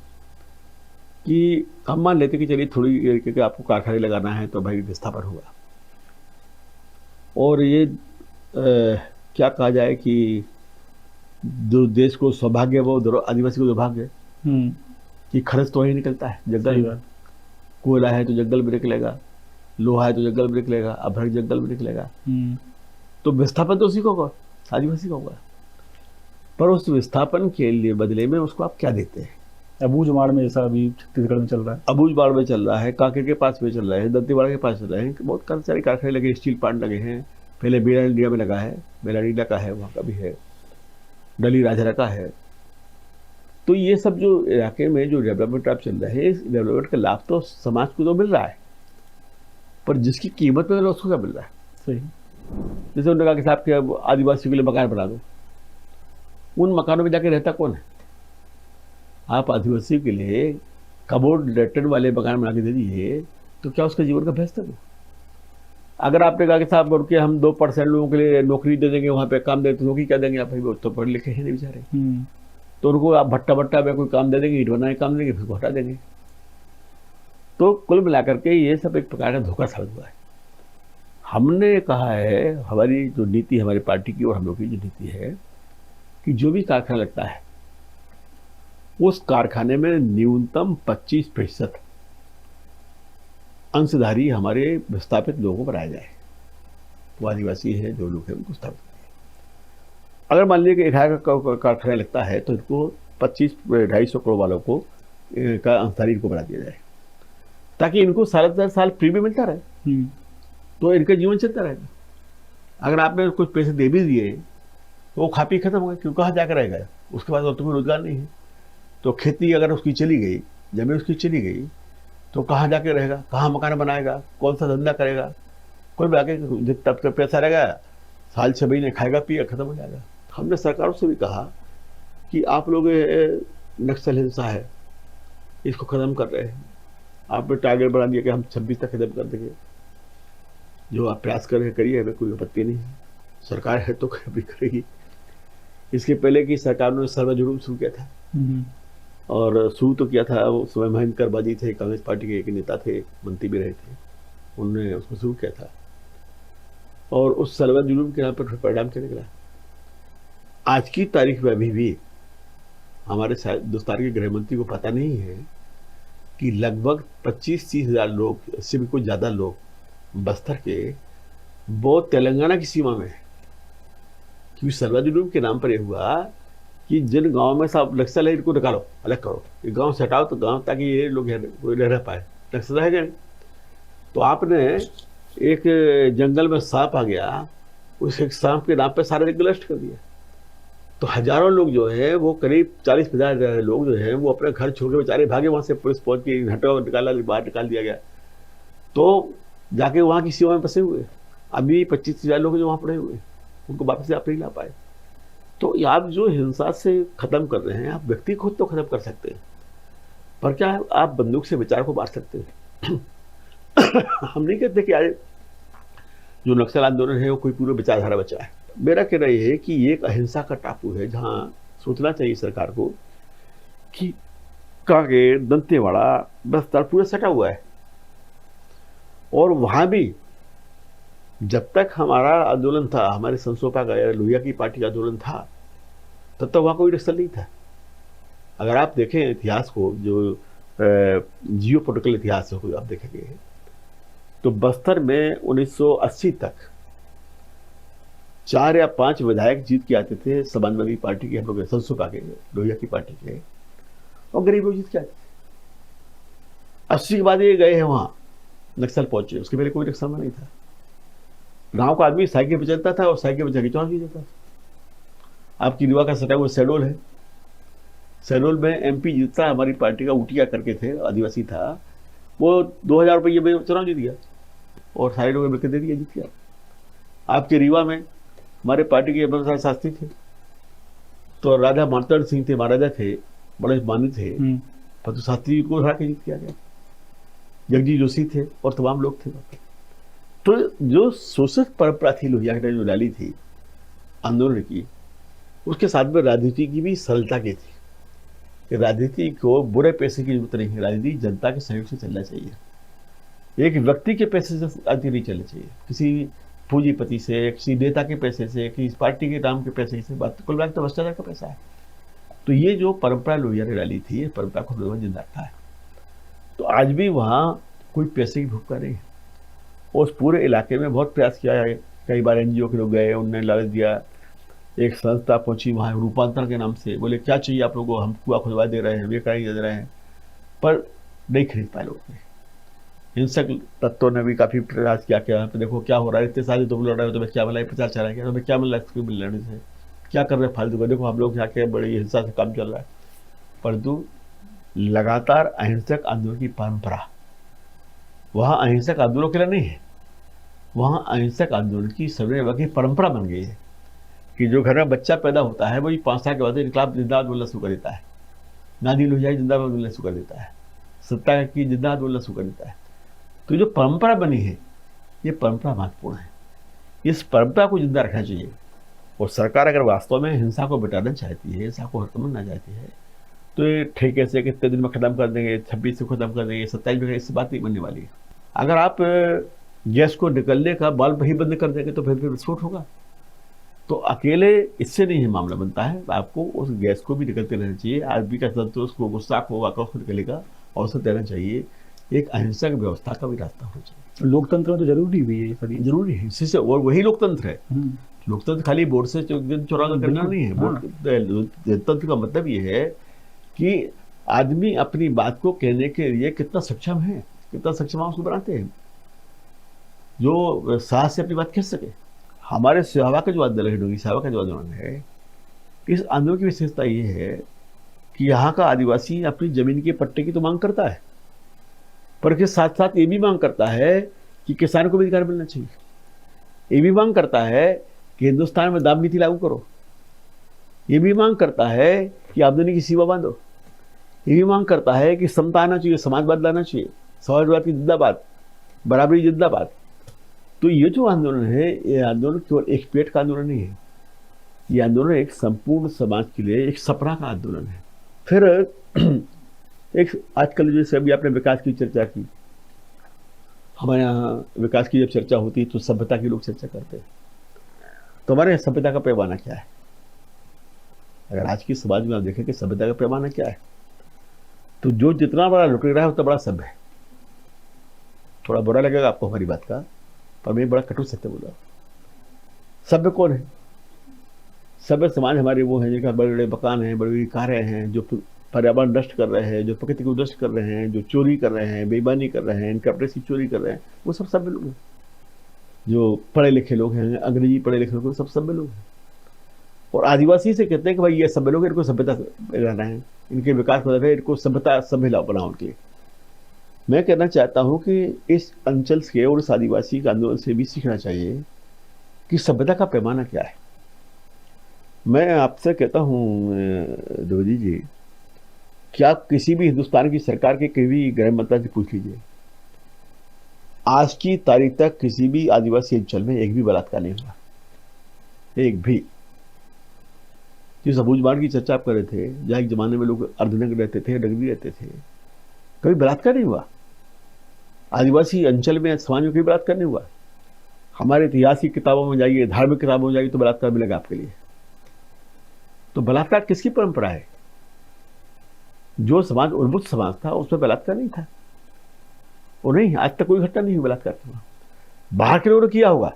[SPEAKER 2] कि हम मान लेते कि चलिए थोड़ी देर के आपको कारखाने लगाना है तो भाई विस्थापन हुआ, और ये क्या कहा जाए कि जो देश को सौभाग्य वो आदिवासी को दुर्भाग्य, कि खर्च तो ही निकलता है जंगल
[SPEAKER 1] सही
[SPEAKER 2] में।
[SPEAKER 1] बात।
[SPEAKER 2] कोयला है तो जंगल में निकलेगा, लोहा है तो जंगल में निकलेगा, अभ्रक जंगल में निकलेगा। तो विस्थापन तो उसी को होगा, आदिवासी का होगा। पर उस विस्थापन के लिए बदले में उसको आप क्या देते हैं?
[SPEAKER 1] अबूझमाड़ में जैसा अभी छत्तीसगढ़ में चल रहा है।
[SPEAKER 2] अबूझमाड़ में चल रहा है, कांकेर के पास में चल रहा है, दंतेवाड़ा के पास चल रहा है, बहुत सारे कारखाने लगे, स्टील प्लांट लगे हैं। पहले बेला इंडिया में लगा है, बेला इंडिया का है, वहाँ का भी है, डली राजहरा का है। तो ये सब जो इलाके में जो डेवलपमेंट आप चल रहा है, इस डेवलपमेंट का लाभ तो समाज को तो मिल रहा है, पर जिसकी कीमत में उसको क्या मिल रहा है?
[SPEAKER 1] सही।
[SPEAKER 2] जैसे उन्होंने कहा कि साहब के आदिवासियों के लिए मकान बना दो, उन मकानों में जाके रहता कौन है? आप आदिवासियों के लिए कबोर्ड लेटर वाले मकान बना के दे दीजिए, तो क्या उसका जीवन का बेहतर हो? अगर आपने कहा कि साहब रुके हम 2% लोगों के लिए नौकरी दे देंगे, वहाँ पे काम दे, तो नौकरी क्या देंगे आप? भाई वो तो पढ़े लिखे हैं नहीं बेचारे, तो उनको आप भट्टा भट्टा में कोई काम दे देंगे, ईंट बनाने काम देंगे, फिर हटा देंगे। तो कुल मिलाकर के ये सब एक प्रकार का धोखा साबित हुआ है। हमने कहा है, हमारी जो नीति, हमारी पार्टी की और हम लोग की जो नीति है, कि जो भी कारखाना लगता है उस कारखाने में न्यूनतम 25% अंशधारी हमारे विस्थापित लोगों को बनाया जाए। वो आदिवासी है, जो लोग हैं उनको स्थापित करें। अगर मान लीजिए कि 11 का कारखाना लगता है, तो इनको 25-250 करोड़ वालों को का अंशधारी इनको बना दिया जाए, ताकि इनको साल साल फ्री में मिलता रहे, तो इनका जीवन चलता रहेगा। अगर आपने कुछ पैसे दे भी दिए तो वो खा पी खत्म हो गए, क्यों कहाँ जाकर रहेगा? उसके बाद तुम्हें रोजगार नहीं है। तो खेती अगर उसकी चली गई, जमीन उसकी चली गई, तो कहाँ जाके रहेगा, कहाँ मकान बनाएगा, कौन सा धंधा करेगा? कोई बाकी जितना तब पैसा रहेगा, साल 6 महीने खाएगा पिएगा, खत्म हो जाएगा। हमने सरकारों से भी कहा कि आप लोग नक्सल हिंसा है, इसको खत्म कर रहे हैं। आपने टारगेट बढ़ा दिया कि हम 26 तक खत्म कर देंगे। जो आप प्रयास कर रहे करिए, हमें कोई आपत्ति नहीं है, सरकार है तो कभी करेगी। इसके पहले की सरकार ने सर्वे जुलूम शुरू किया था, और शुरू तो किया था, वो समय महेंद्र करबाजी थे, कांग्रेस पार्टी के एक नेता थे, मंत्री भी रहे थे, उन्होंने उसको शुरू किया था। और उस सर्वे जुलूम के नाम पर परिणाम क्या निकला? आज की तारीख में अभी भी हमारे हिंदुस्तान के गृह मंत्री को पता नहीं है कि लगभग 25-30 हज़ार लोग, इससे भी कुछ ज़्यादा लोग बस्तर के, वो तेलंगाना की सीमा में है। क्योंकि सर्वे जुलूम के नाम पर यह हुआ कि जिन गांव में सब नक्सल है, इनको निकालो, अलग करो, ये गांव से हटाओ, तो गांव, ताकि ये लोग रह पाए, नक्सल है नहीं। तो आपने एक जंगल में सांप आ गया, उस एक सांप के नाम पे सारे जंगल नष्ट कर दिया। तो हजारों लोग जो है, वो करीब 40-50 लोग जो है, वो अपने घर छोड़ के बेचारे भागे, वहां से पुलिस पहुंच के हटाओ, निकाला, बाहर निकाल दिया गया। तो जाके वहां की सीमा में फंसे हुए अभी 25,000 लोग जो वहां पड़े हुए, उनको वापस आप नहीं ला पाए। तो आप जो हिंसा से खत्म कर रहे हैं, आप व्यक्ति खुद तो खत्म कर सकते हैं, पर क्या आप बंदूक से विचार को मार सकते हैं? हम नहीं कहते कि आज जो नक्सल आंदोलन है वो कोई पूरा विचारधारा बचा है। मेरा कहना यह है कि ये एक अहिंसा का टापू है, जहां सोचना चाहिए सरकार को कि कांकेर, दंतेवाड़ा, बस्तर पूरा सटा हुआ है। और वहां भी जब तक हमारा आंदोलन था, हमारे संसोपा का या लोहिया की पार्टी का आंदोलन था, तब तक वहां कोई नक्सल नहीं था। अगर आप देखें इतिहास को, जो जियो पोलिटिकल इतिहास को आप देखेंगे, तो बस्तर में 1980 तक 4 या 5 विधायक जीत के आते थे समाजवादी पार्टी के, हम लोग संसोपा के, लोहिया की पार्टी के, और गरीब लोग जीत के आते थे। 80 के बाद ये गए हैं वहां, नक्सल पहुंचे, उसके पहले कोई नक्सल में नहीं था। गांव का आदमी साइकिल पे चलता था और साइकिल पे जाके चौंक भी जाता था। आपकी रीवा का सटा हुआ शहडोल है, शहडोल में एमपी जीतता, हमारी पार्टी का उटिया करके थे, आदिवासी था, वो 2000 रुपये में चुनाव जीत गया और सारे लोग मिलकर दे दिया, जीत गया। आपके रीवा में हमारे पार्टी के प्रसाद शास्त्री थे, तो राजा मार्तंड सिंह थे, महाराजा थे, बड़े मानित थे, परंतु शास्त्री को हरा के जीत किया गया। जगजीत जोशी थे और तमाम लोग थे। तो जो शोषित परंपरा थी लोहिया ने जो डाली थी आंदोलन की, उसके साथ में राजनीति की भी सरलता की थी। राजनीति को बुरे पैसे की जरूरत नहीं है, राजनीति जनता के सहयोग से चलना चाहिए। एक व्यक्ति के पैसे से राजनीति नहीं चलनी चाहिए, किसी पूंजीपति से, किसी नेता के पैसे से, किसी पार्टी के नाम के पैसे से, बात कुल बात तो भ्रष्टाचार का पैसा है। तो ये जो परंपरा लोहिया ने डाली थी, ये परंपरा को लोहिया जिंदा रखा है। तो आज भी वहाँ कोई पैसे की भूखा नहीं है। उस पूरे इलाके में बहुत प्रयास किया है, कई बार एनजीओ के लोग गए, उन्होंने लालच दिया। एक संस्था पहुंची वहाँ रूपांतरण के नाम से, बोले क्या चाहिए आप लोगों को, हम कुआ खुदवा दे रहे हैं, ये कराई दे रहे हैं, पर नहीं खरीद पाए लोग। हिंसक तत्वों ने भी काफी प्रयास किया कि यहाँ पे देखो क्या हो रहा है, इतने सारे तुम लड़ रहे हो, तुम्हें क्या मिला है, प्रचार चला गया, तुम्हें क्या मिल रहा है इसको मिल लड़ने से, क्या कर रहे हैं फालतू का, देखो हम लोग यहाँ के बड़ी हिंसा से काम चल रहा है। परंतु लगातार अहिंसक आंदोलन की परंपरा वहाँ अहिंसक आंदोलन के लिए नहीं है, वहाँ अहिंसक आंदोलन की सर्वे की परंपरा बन गई है कि जो घर में बच्चा पैदा होता है वही 5 साल के बाद इनकलाब जिंदाबाद बोलना शुरू कर देता है, नादी लोहिया जिंदाबाद बोलना शुरू कर देता है, सत्ता की जिंदाबाद बोलना शुरू कर देता है। तो जो परंपरा बनी है, ये परंपरा महत्वपूर्ण है, इस परंपरा को जिंदा रखना चाहिए। और सरकार अगर वास्तव में हिंसा को मिटाना चाहती है, हिंसा को खत्म करना चाहती है, तो ये ठेके से कितने दिन में खत्म कर देंगे, 26 से खत्म कर देंगे, 27 में, इससे बात नहीं बनने वाली है। अगर आप गैस को निकलने का बल्ब ही बंद कर देंगे तो फिर विस्फोट होगा। तो अकेले इससे नहीं है मामला बनता है, आपको उस गैस को भी निकलते रहना चाहिए। आदमी का संतोष को, गुस्सा को, आक्रोश को निकलने का अवसर देना चाहिए। एक अहिंसक व्यवस्था का भी रास्ता होना चाहिए।
[SPEAKER 1] लोकतंत्र में तो जरूरी भी है, सभी
[SPEAKER 2] जरूरी है इसी से, और वही लोकतंत्र है। लोकतंत्र खाली वोट से चुनाव करना नहीं है। लोकतंत्र का मतलब ये है कि आदमी अपनी बात को कहने के लिए कितना सक्षम है, कितना सक्षम उसको बनाते हैं, जो साहस से अपनी बात कह सके। हमारे सेवा का जो आंदोलन है, डोगरी सेवा का जो आंदोलन है, इस आंदोलन की विशेषता ये है कि यहाँ का आदिवासी अपनी जमीन के पट्टे की तो मांग करता है, पर इसके साथ साथ ये भी मांग करता है कि किसानों को भी अधिकार मिलना चाहिए। ये भी मांग करता है कि हिंदुस्तान में दाम नीति लागू करो। ये भी मांग करता है कि आमदनी की सीमा बांधो। ये भी मांग करता है कि समता आना चाहिए, समाजवाद लाना चाहिए, समाजवाद की जिंदाबाद, बराबरी जिंदाबाद। तो ये जो आंदोलन है, ये आंदोलन केवल एक पेट का आंदोलन नहीं है, ये आंदोलन एक संपूर्ण समाज के लिए एक सपना का आंदोलन है। फिर एक आजकल जैसे अभी आपने विकास की चर्चा की, हमारे यहाँ विकास की जब चर्चा होती है तो सभ्यता के लोग चर्चा करते हैं। तो हमारे यहाँ सभ्यता का पैमाना क्या है? अगर आज की समाज में आप देखें कि सभ्यता का पैमाना क्या है, तो जो जितना बड़ा लुटेरा है उतना बड़ा सभ्य है। थोड़ा बुरा लगेगा आपको हमारी बात का, पर मैं बड़ा कटु सत्य बोला। सभ्य कौन है? सभ्य समाज हमारे वो हैं जिनका बड़े बड़े मकान हैं, बड़ी बड़ी कारें हैं, जो पर्यावरण नष्ट कर रहे हैं, जो प्रकृति को नष्ट कर रहे हैं, जो चोरी कर रहे हैं, बेईमानी कर रहे हैं, इनकम की चोरी कर रहे हैं, वो सब सभ्य लोग हैं। जो पढ़े लिखे लोग हैं, अंग्रेजी पढ़े लिखे लोग, सब सभ्य लोग हैं। और आदिवासी से कहते हैं कि भाई ये सभ्य लोग, इनको सभ्यता रहना है, इनके विकास को है, इनको सभ्यता सभ्य बनाओ उनके लिए। मैं कहना चाहता हूँ कि इस अंचल के और इस आदिवासी के आंदोलन से भी सीखना चाहिए कि सभ्यता का पैमाना क्या है। मैं आपसे कहता हूँ द्विवेदी जी, क्या किसी भी हिंदुस्तान की सरकार के कहीं भी गृह मंत्री से पूछ लीजिए, आज की तारीख तक किसी भी आदिवासी अंचल में एक भी बलात्कार नहीं हुआ, एक भी। जिस अबूझमाड़ की चर्चा आप कर रहे थे, जहाँ एक जमाने में लोग अर्धनग्न रहते थे, डगरी रहते थे, कभी बलात्कार नहीं हुआ। आदिवासी अंचल में, समाज में कभी बलात्कार नहीं हुआ। हमारे इतिहास की किताबों में जाइए, धार्मिक किताबों में जाइए तो बलात्कार मिलेगा आपके लिए। तो बलात्कार किसकी परंपरा है? जो समाज उन्मुक्त समाज था उसमें बलात्कार नहीं था। वो नहीं, आज तक कोई घटना नहीं हुई बलात्कार की। बाहर के लोगों ने किया होगा,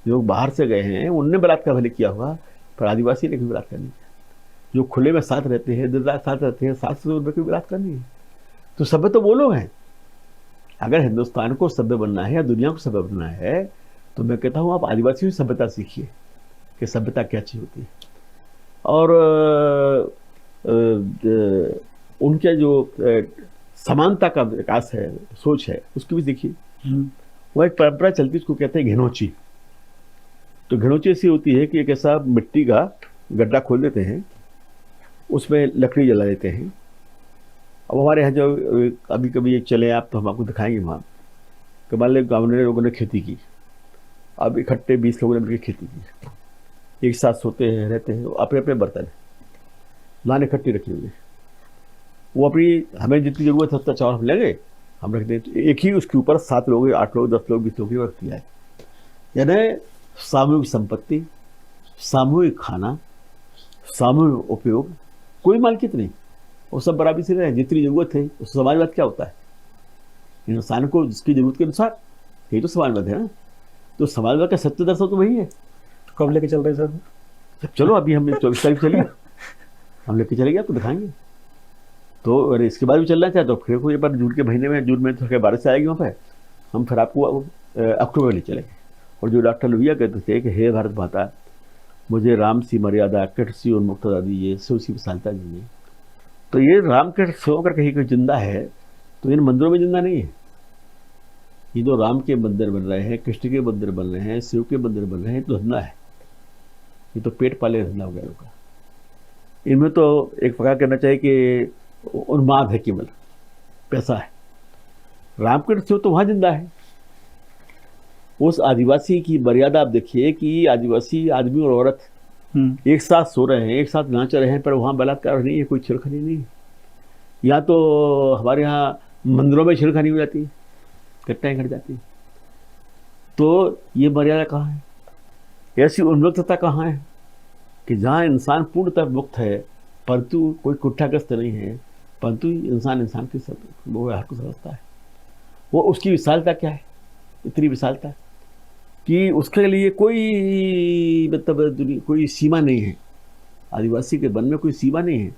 [SPEAKER 2] लोग बाहर से गए हैं उनने बलात्कार भले किया होगा, पर आदिवासी ने कभी बलात्कार नहीं किया। जो खुले में साथ रहते हैं, दिन रात साथ रहते हैं, साथ से उनमें कोई बलात्कार नहीं है। तो सभ्य तो वो लोग हैं। अगर हिंदुस्तान को सभ्य बनना है या दुनिया को सभ्य बनना है, तो मैं कहता हूँ आप आदिवासियों की सभ्यता सीखिए कि सभ्यता क्या चीज होती है। और उनके जो समानता का विकास है, सोच है, उसकी भी देखिए। वो एक परंपरा चलती है, उसको कहते हैं घेनोची। तो घेनोची ऐसी होती है कि एक ऐसा मिट्टी का गड्ढा खोल देते हैं, उसमें लकड़ी जला देते हैं। अब हमारे यहाँ जो अभी कभी एक चले आप, तो हम आपको दिखाएंगे वहाँ कि मान लो गाँव लोगों ने खेती की, अब इकट्ठे 20 लोगों ने मिलकर खेती की, एक साथ सोते हैं, रहते हैं, अपने अपने बर्तन लाने इकट्ठी रखी हुई है। वो अपनी हमें जितनी जरूरत है उतना चावल हम लेंगे, हम रख दें। एक ही उसके ऊपर 7 लोग, 8 लोग, 10 लोग, 20 लोग की रख दिया है। यानी सामूहिक संपत्ति, सामूहिक खाना, सामूहिक उपयोग, कोई मालकियत नहीं, वो सब बराबरी से रहे। जितनी जरूरत है उस समाजवाद क्या होता है? इंसान को जिसकी जरूरत के अनुसार, यही तो समाजवाद है ना। तो समाजवाद का सत्य दर्शन तो वही है।
[SPEAKER 1] तो कब लेके चल रहे हैं सर?
[SPEAKER 2] चलो अभी हम 24 तारीख चलिए, हम लेके चलेंगे, आपको दिखाएंगे। तो अरे इसके बाद भी चलना चाहे तो फिर कोई बार जून के महीने में, जून में तो बारिश आएगी वहाँ पे, हम फिर आपको अक्टूबर में ले चलेंगे। और जो डॉक्टर लोहिया कहते थे कि हे भारत माता, मुझे राम सी मर्यादा, कृष्ण सी उन्मुक्तता दीजिए, शिव सी विशालता दीजिए। तो ये राम कृष्ण शिव अगर कहीं कोई जिंदा है तो इन मंदिरों में जिंदा नहीं है। ये जो राम के मंदिर बन रहे हैं, कृष्ण के मंदिर बन रहे हैं, शिव के मंदिर बन रहे हैं, तो धंधा है। ये तो पेट पाले धंधा हो गया लोगों का। इनमें तो एक प्रकार कहना चाहिए कि उन्माद है, केवल पैसा है। रामकृष्ण शिव तो वहां जिंदा है। उस आदिवासी की मर्यादा आप देखिए कि आदिवासी आदमी और औरत एक साथ सो रहे हैं, एक साथ नाच रहे हैं, पर वहां बलात्कार नहीं है, कोई छेड़खानी नहीं है। या तो हमारे यहाँ मंदिरों में छेड़खानी हो जाती है, घटनाएं घट जाती है। तो ये मर्यादा कहाँ है? ऐसी उन्मुक्तता कहाँ है कि जहाँ इंसान पूर्णतः मुक्त है, परंतु कोई कुठाग्रस्त नहीं है, परंतु इंसान की सब वो हर को समझता है। वो उसकी विशालता क्या है? इतनी विशालता कि उसके लिए कोई मतलब कोई सीमा नहीं है। आदिवासी के वन में कोई सीमा नहीं है,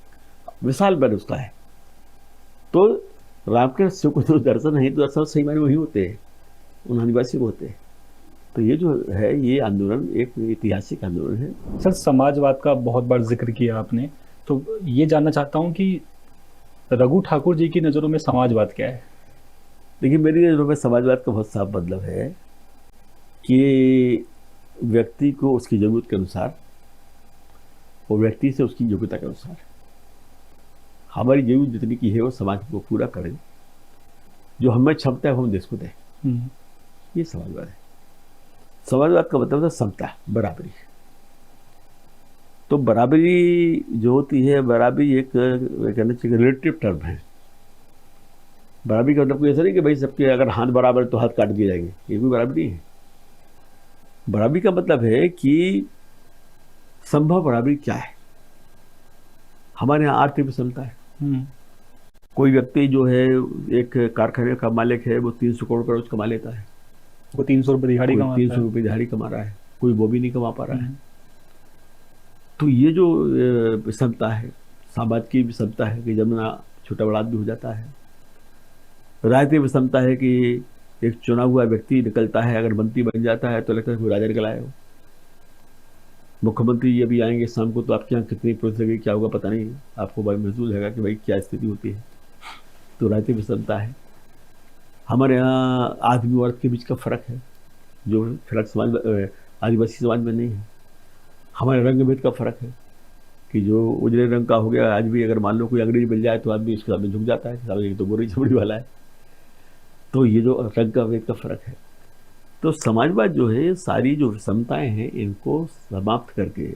[SPEAKER 2] विशाल वन उसका है। तो रामकृष्ण शिव को जो दर्शन है, तो दर्शन सही मायने वही होते हैं, उन आदिवासी को होते हैं। तो ये जो है, ये आंदोलन एक ऐतिहासिक आंदोलन है।
[SPEAKER 1] सर, समाजवाद का बहुत बार जिक्र किया आपने, तो ये जानना चाहता हूँ कि रघु ठाकुर जी की नज़रों में समाजवाद क्या है?
[SPEAKER 2] देखिए, मेरी नज़रों में समाजवाद का बहुत साफ मतलब है कि व्यक्ति को उसकी ज़रूरत के अनुसार और व्यक्ति से उसकी योग्यता के अनुसार हमारी जरूरत जितनी की है वो समाज को पूरा करें। जो हमें क्षमता है वो हम देश को दें। ये समाजवाद है। समाजवाद का मतलब है समता, बराबरी। तो बराबरी जो होती है, बराबरी एक कहना चाहिए रिलेटिव टर्म है। बराबरी का मतलब कोई ऐसा नहीं कि भाई सबके अगर हाथ बराबर है तो हाथ काट दिए जाएंगे, ये कोई बराबरी नहीं है। बराबरी का मतलब है कि संभव बराबरी क्या है। हमारे यहाँ आर्थिक विषमता है। कोई व्यक्ति जो है एक कारखाने का मालिक है, वो 300 करोड़ का रोज कमा लेता है,
[SPEAKER 1] वो 300 रुपये दिहाड़ी कमाता है,
[SPEAKER 2] 300 रुपये दिहाड़ी कमा रहा है, कोई वो भी नहीं कमा पा रहा है। तो ये जो विषमता है, समाज की विषमता है कि जमना छोटा बड़ा आदमी हो जाता है। राजनीतिक विषमता है कि एक चुना हुआ व्यक्ति निकलता है, अगर मंत्री बन जाता है तो लगता है कोई राजा निकल आया हो। मुख्यमंत्री ये भी आएंगे शाम को, तो आपके यहाँ कितनी पुलिस लगी, क्या होगा पता नहीं, आपको भाई महसूस होगा कि भाई क्या स्थिति होती है। तो राजनीतिक विषमता है। हमारे यहाँ आदमी औरत के बीच का फर्क है, जो फर्क समाज आदिवासी समाज में नहीं है। हमारे रंग भेद का फर्क है कि जो उजले रंग का हो गया, आज भी अगर मान लो कोई अंग्रेज मिल जाए तो आदमी उसके सामने झुक जाता है, सामने तो गोरी चमड़ी वाला है। तो ये जो रंग का भेद का फर्क है। तो समाजवाद जो है, सारी जो विषमताएं हैं इनको समाप्त करके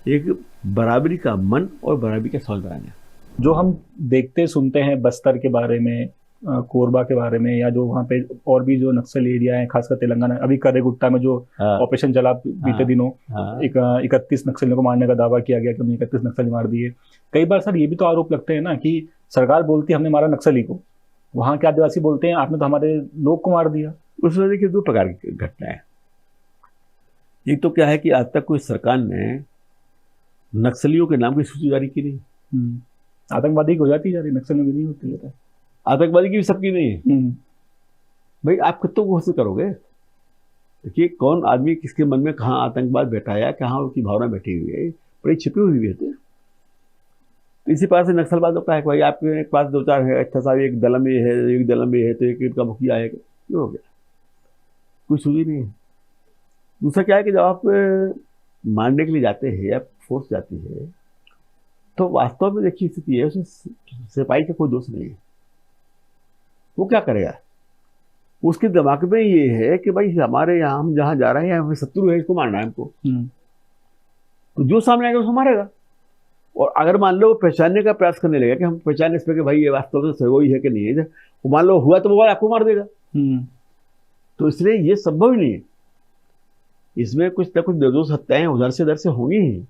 [SPEAKER 2] एक बराबरी का मन और बराबरी का समझ बनाना।
[SPEAKER 1] जो हम देखते सुनते हैं बस्तर के बारे में, कोरबा के बारे में, या जो वहाँ पे और भी जो नक्सल एरिया है, खासकर तेलंगाना, अभी करेगुट्टा में जो
[SPEAKER 2] हाँ,
[SPEAKER 1] ऑपरेशन चला बीते
[SPEAKER 2] हाँ,
[SPEAKER 1] दिनों,
[SPEAKER 2] हाँ,
[SPEAKER 1] 31 नक्सलियों को मारने का दावा किया गया कि हमने 31 नक्सल मार दिए। कई बार सर ये भी तो आरोप लगते हैं ना कि सरकार बोलती है हमने मारा नक्सली को, वहाँ के आदिवासी बोलते हैं आपने तो हमारे लोग को मार दिया।
[SPEAKER 2] उसमें देखिए दो प्रकार की घटना है। एक तो क्या है कि आज तक कोई सरकार ने नक्सलियों के नाम की सूची जारी की नहीं।
[SPEAKER 1] आतंकवादी की हो जाती है जारी, नक्सल में भी नहीं होती है।
[SPEAKER 2] आतंकवादी की भी सबकी नहीं है। भाई आप कितों को घोषित करोगे? देखिए कौन आदमी किसके मन में कहाँ आतंकवाद बैठाया, कहाँ उसकी भावना बैठी हुई है, बड़ी छिपी हुई है। तो इसी पास से नक्सलवादों का है, भाई आपके पास दो चार है, अच्छा साहब एक दल में है, एक दल में है, तो एक का मुखिया है, क्यों हो गया? कोई सूझी नहीं है। दूसरा क्या है कि जब आप मारने के लिए जाते हैं या फोर्स जाती है, तो वास्तव में देखिए स्थिति है, उसमें सिपाही का कोई दोष नहीं है। वो क्या करेगा? उसके दिमाग में ये है कि भाई हमारे यहाँ हम जहाँ जा रहे हैं हमें शत्रु है, इसको मारना है हमको। तो जो सामने आएगा उसको मारेगा। और अगर मान लो वो पहचानने का प्रयास करने लगेगा कि हम पहचाने इस पर कि भाई ये वास्तव में वही है कि नहीं है, वो मान लो हुआ तो वो आपको मार देगा। तो इसलिए ये संभव ही नहीं है। इसमें कुछ ना कुछ निर्दोष हत्याएं उधर से होंगी ही।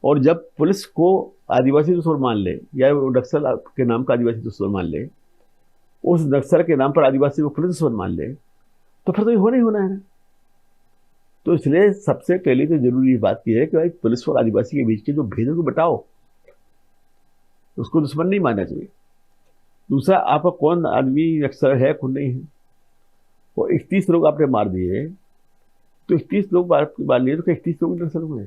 [SPEAKER 2] और जब पुलिस को आदिवासी दुश्मन मान ले या नक्सल के नाम का आदिवासी दुश्मन मान ले, उस नक्सल के नाम पर आदिवासी को पुलिस दुश्मन मान ले, तो फिर तो ये होना ही होना है। तो इसलिए सबसे पहले तो जरूरी बात यह है कि भाई पुलिस और आदिवासी के बीच के जो भेदों को बताओ, उसको दुश्मन नहीं मानना चाहिए। दूसरा, आपका कौन आदमी नक्सल है कौन नहीं है। वो 31 लोग आपने मार दिए, तो 31 लोग मार लिए तो 31 लोग नक्सल हुए।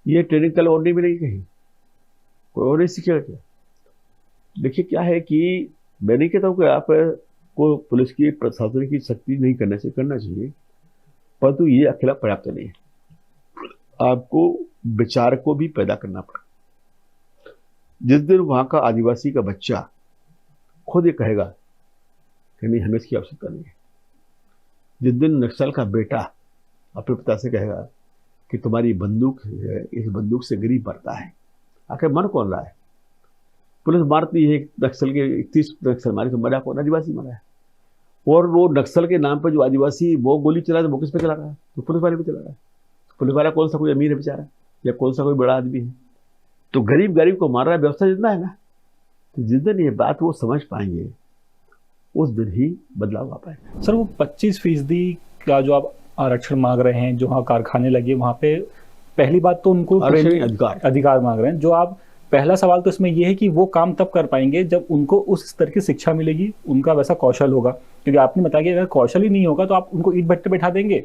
[SPEAKER 2] ये ट्रेनिंग कल और नहीं मिलेगी कहीं, कोई और नहीं सीखेगा क्या? देखिए क्या है कि मैं नहीं कहता हूँ कि आप को पुलिस की प्रशासन की सख्ती नहीं करना चाहिए, परंतु ये अकेला पर्याप्त नहीं है। आपको विचार को भी पैदा करना पड़ा। जिस दिन वहां का आदिवासी का बच्चा खुद ये कहेगा कि नहीं हमें इसकी आवश्यकता नहीं है, जिस दिन नक्सल का बेटा अपने पिता से कहेगा कि तुम्हारी बंदूक है, इस बंदूक से गरीब मरता है, आखिर मर कौन रहा है? पुलिस मारती है, नक्सल के 31 नक्सल मारे, तो मरा कौन? आदिवासी मरा है। और वो नक्सल के नाम पर जो आदिवासी वो गोली चला, तो वो किस पे चला रहा है? तो पुलिस वाले पे चला रहा है। पुलिस वाला कौन सा कोई अमीर है बेचारा, या कौन सा कोई बड़ा आदमी है? तो गरीब को मार रहा है, व्यवस्था जितना है ना। तो जिस दिन ये बात वो समझ पाएंगे, उस दिन ही बदलाव आ पाएगा।
[SPEAKER 1] सर वो 25% का जो आप आरक्षण मांग रहे हैं, जो वहाँ कारखाने लगे वहाँ पे, पहली बात तो उनको अधिकार मांग रहे हैं। जो आप पहला सवाल तो इसमें यह है कि वो काम तब कर पाएंगे जब उनको उस स्तर की शिक्षा मिलेगी, उनका वैसा कौशल होगा। क्योंकि आपने बताया कि अगर कौशल ही नहीं होगा तो आप उनको ईंट भट्टे बैठा देंगे,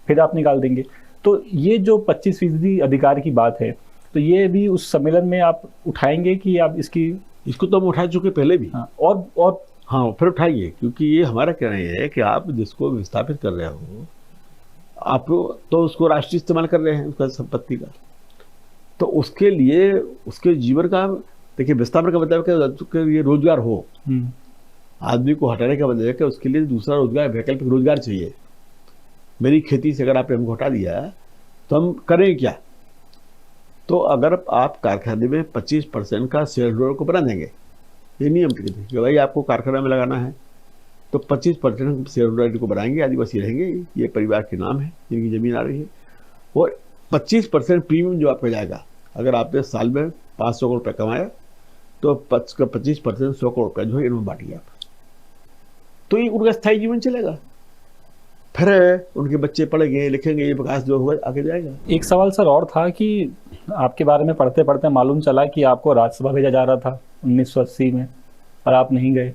[SPEAKER 1] फिर आप निकाल देंगे। तो ये जो 25% अधिकार की बात है, तो ये भी उस सम्मेलन में आप उठाएंगे कि आप
[SPEAKER 2] इसको तो हम उठा चुके पहले भी।
[SPEAKER 1] हाँ, और
[SPEAKER 2] हाँ फिर उठाइए, क्योंकि ये हमारा कहना है कि आप जिसको विस्थापित कर रहे हो, आप तो उसको राष्ट्रीय इस्तेमाल कर रहे हैं उसका संपत्ति का, तो उसके लिए उसके जीवन का देखिए विस्थापन का मतलब है कि ये रोजगार हो। आदमी को हटाने का मतलब है कि उसके लिए दूसरा रोजगार, वैकल्पिक रोजगार चाहिए। मेरी खेती से अगर आपने हमको हटा दिया तो हम करें क्या? तो अगर आप कारखाने में 25% का शेयर होल्डर को बना देंगे, ये नियम कि भाई आपको कारखाना में लगाना है तो 25% शेयर होल्डर को बनाएंगे, आदिवासी रहेंगे, ये परिवार के नाम है जिनकी जमीन आ रही है, और 25% प्रीमियम जो आपका जाएगा। अगर आपने साल में 500 करोड़ रुपये कमाया तो 25% 100 करोड़ रुपये जो है इनमें बांटिए आप, तो ये उनका स्थायी जीवन चलेगा। फिर उनके बच्चे पढ़ेंगे लिखेंगे, ये विकास जो होगा आगे जाएगा।
[SPEAKER 1] एक सवाल सर और था कि आपके बारे में पढ़ते पढ़ते मालूम चला कि आपको राज्यसभा भेजा जा रहा था 1980 में और आप नहीं गए।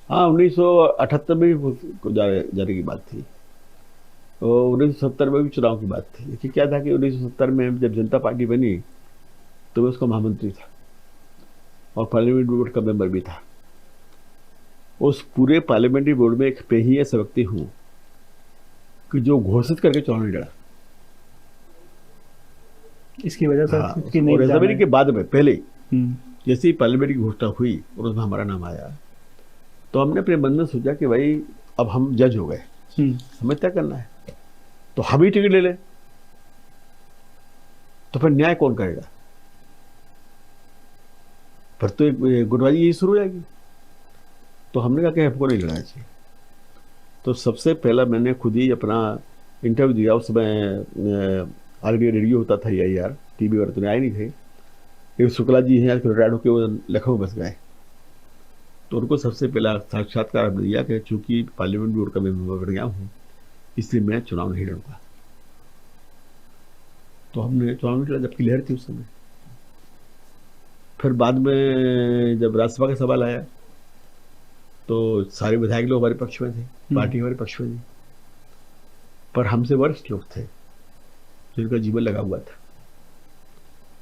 [SPEAKER 2] हाँ 1978 में भी जाने की बात थी, और 1970 में भी चुनाव की बात थी। देखिए क्या था कि 1970 में जब जनता पार्टी बनी तो मैं उसका महामंत्री था और पार्लियामेंट बोर्ड का मेंबर भी था। उस पूरे पार्लियामेंट्री बोर्ड में एक पे ही ऐसा व्यक्ति हूँ कि जो घोषित करके चुनाव नहीं लड़ा।
[SPEAKER 1] इसकी वजह से
[SPEAKER 2] हाँ, और ऐसा के बाद में पहले जैसे ही पार्लियामेंट की घोषणा हुई और उसमें हमारा नाम आया, तो हमने अपने मन में सोचा कि भाई अब हम जज हो गए, हमें क्या करना है, तो हम ही टिकट ले लें। तो फिर न्याय कौन करेगा? फिर तो एक गुटबाजी यही शुरू हो जाएगी। तो हमने कहा कि हमको नहीं लड़ना चाहिए। तो सबसे पहला मैंने खुद ही अपना इंटरव्यू दिया। उस समय ऑल इंडिया रेडियो होता था, AIR, टीवी वगैरह तो आए नहीं थे। एक शुक्ला जी हैं, आज रिटायर्ड होकर वो लखनऊ बस गए। तो उनको सबसे पहला साक्षात्कार हमने दिया कि चूंकि पार्लियामेंट बोर्ड का मेंबर बन गया हूँ, इसलिए मैं चुनाव नहीं लड़ूंगा। तो हमने चुनाव नहीं लड़ा, जबकि लहर थी उस समय। फिर बाद में जब राज्यसभा का सवाल आया तो सारे विधायक लोग हमारे पक्ष में थे, पार्टी हमारे पक्ष में थी। पर हमसे वरिष्ठ लोग थे जिनका जीवन लगा हुआ था।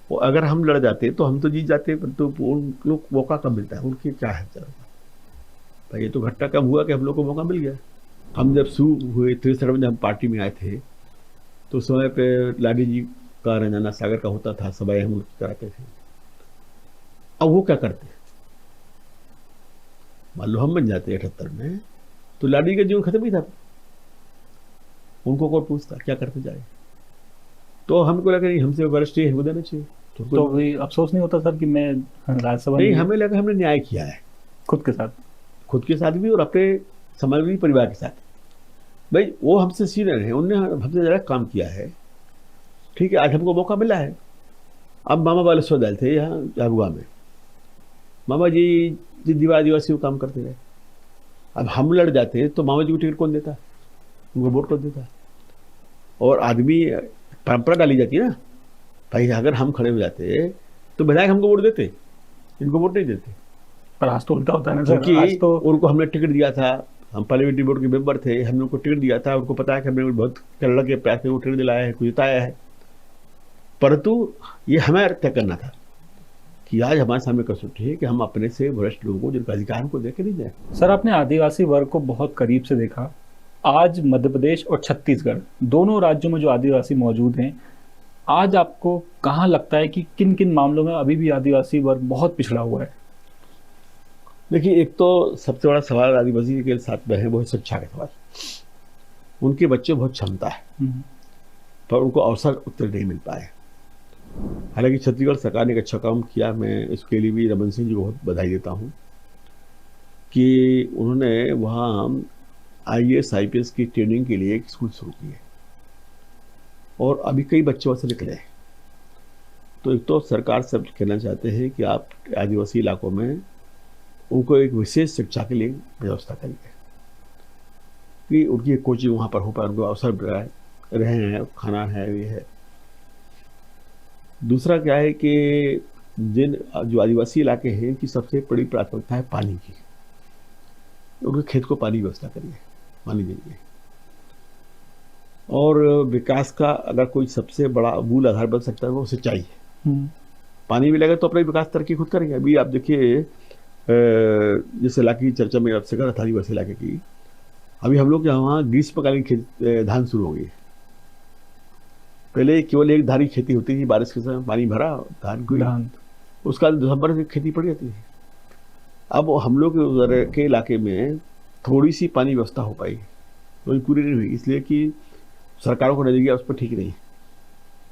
[SPEAKER 2] वो अगर हम लड़ जाते तो हम तो जीत जाते, पर तो उन लोग मौका कम मिलता है। उनके क्या है भाई, ये तो घटना कम हुआ कि हम लोग को मौका मिल गया। हम जब शुरू हुए 63 में, जब हम पार्टी में आए थे, तो उस समय पे लाडी जी का, रंजना सागर का होता था, सभाएं हम लोग कराते थे। अब वो क्या करते, मान लो हम बन जाते 78 में, तो लाडी का जीवन खत्म ही था। उनको कौन पूछता क्या करते जाए? तो हमको लगा नहीं, हमसे वरिष्ठ है, हमको देना चाहिए।
[SPEAKER 1] तो भी अफसोस नहीं होता सर कि मैं राज्यसभा
[SPEAKER 2] नहीं, हमें लगा हमने न्याय किया है
[SPEAKER 1] खुद के साथ भी, और अपने समाज भी, परिवार के साथ। भाई वो हमसे सीनियर है, उनने हमसे ज़्यादा काम किया है। ठीक है, आज हमको मौका मिला है। अब मामा बालेश्वर दल थे यहाँ झाबुआ में, मामा जी दीवार आदिवासी को काम करते रहे। अब हम लड़ जाते तो मामा जी को टिकट कौन देता, उनको वोट कौन देता? और आदमी परंपरा डाली जाती है ना भाई, अगर हम खड़े हो जाते तो विधायक हमको वोट देते, इनको वोट नहीं देते। पर आज तो उल्टा होता है ना सर।
[SPEAKER 2] क्योंकि
[SPEAKER 1] आज तो
[SPEAKER 2] उनको हमने टिकट दिया था, हम पार्लियामेंट्री बोर्ड के मेंबर थे, हमने उनको टिकट दिया था। उनको पता है कि हमने बहुत कलड़ के प्यार से वो टिकट दिलाया है, कुछ जिताया है। परंतु ये हमें तय करना था कि आज हमारे सामने कसौटी है कि हम अपने से वरिष्ठ लोगों को, जिनका अधिकार हमको दे के नहीं जाए।
[SPEAKER 1] सर आपने आदिवासी वर्ग को बहुत करीब से देखा। आज मध्य प्रदेश और छत्तीसगढ़ दोनों राज्यों में जो आदिवासी मौजूद हैं, आज आपको कहाँ लगता है कि किन किन मामलों में अभी भी आदिवासी वर्ग बहुत पिछड़ा हुआ है?
[SPEAKER 2] देखिए, एक तो सबसे बड़ा सवाल आदिवासी के साथ में है, वो है शिक्षा का सवाल। उनके बच्चे बहुत क्षमता है, पर उनको अवसर उत्तर नहीं मिल पाए। हालांकि छत्तीसगढ़ सरकार ने एक अच्छा काम किया, मैं इसके लिए भी रमन सिंह जी को बहुत बधाई देता हूँ कि उन्होंने वहाँ IAS IPS की ट्रेनिंग के लिए एक स्कूल शुरू किए, और अभी कई बच्चे वहाँ से निकले। तो एक तो सरकार से कहना चाहते हैं कि आप आदिवासी इलाकों में उनको एक विशेष शिक्षा के लिए व्यवस्था करिए कि उनकी कोचिंग वहाँ पर हो पाए, उनको अवसर रहे हैं, खाना है, ये है। दूसरा क्या है कि जो आदिवासी इलाके हैं, इनकी सबसे बड़ी प्राथमिकता है पानी की। उनके खेत को पानी व्यवस्था करिए, पानी दीजिए। और विकास का अगर कोई सबसे बड़ा मूल आधार बन सकता है वो सिंचाई है। पानी मिलेगा तो अपना विकास तरक्की खुद करेंगे। अभी आप देखिए, जिस इलाके की चर्चा में आपसे कर रहा था, आदिवासी इलाके की, अभी हम लोग यहाँ ग्रीष्मकालीन धान शुरू हो गई। पहले केवल एक धारी खेती होती थी, बारिश के समय पानी भरा धान को, उसका दिसंबर से खेती पड़ जाती थी। अब हम लोग उधर के इलाके में थोड़ी सी पानी व्यवस्था हो पाई, तो पूरी नहीं हुई, इसलिए कि सरकारों को नजरिया उस पर ठीक नहीं है।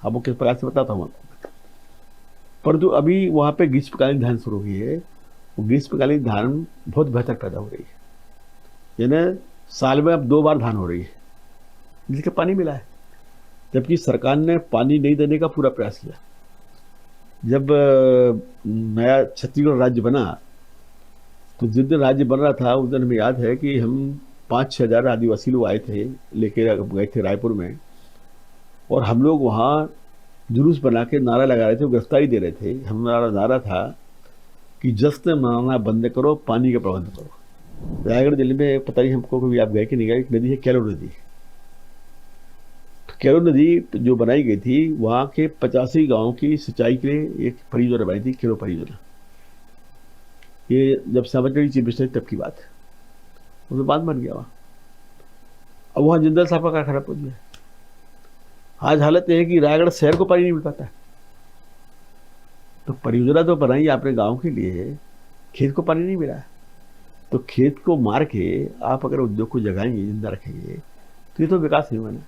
[SPEAKER 2] अब वो किस प्रकार से बताता हूँ आपको। परंतु अभी वहाँ पे ग्रीष्मकालीन धान शुरू हुई है, वो ग्रीष्मकालीन धान बहुत बेहतर पैदा हो रही है। यानी साल में अब 2 बार धान हो रही है, जिसके पानी मिला है। जबकि सरकार ने पानी नहीं देने का पूरा प्रयास किया। जब नया छत्तीसगढ़ राज्य बना, तो जिस दिन राज्य बन रहा था उस दिन हमें याद है कि हम 5-6 हज़ार आदिवासी लोग आए थे, लेके गए थे रायपुर में, और हम लोग वहाँ जुलूस बना के नारा लगा रहे थे, गिरफ्तारी दे रहे थे। हमारा नारा था कि जश्न मनाना बंद करो, पानी का प्रबंध करो। रायगढ़ जिले में, पता नहीं हमको कभी आप गए कि नहीं गए, एक नदी है कैलो नदी। तो कैलो नदी जो बनाई गई थी, वहाँ के 85 गाँव की सिंचाई के लिए एक परियोजना बनाई थी, कैलो परियोजना। ये जब सावरकरी चीफ मिनिस्टर तब की बात है, उसके बाद बन गया वहाँ। अब वहाँ जिंदल साहब का कारखाना पहुँच गया। आज हालत यह है कि रायगढ़ शहर को पानी नहीं मिल पाता। तो परियोजना तो बनाई आपने गांव के लिए, खेत को पानी नहीं मिला। तो खेत को मार के आप अगर उद्योग को जगाएंगे, जिंदा रखेंगे, तो ये तो विकास नहीं होगा ना।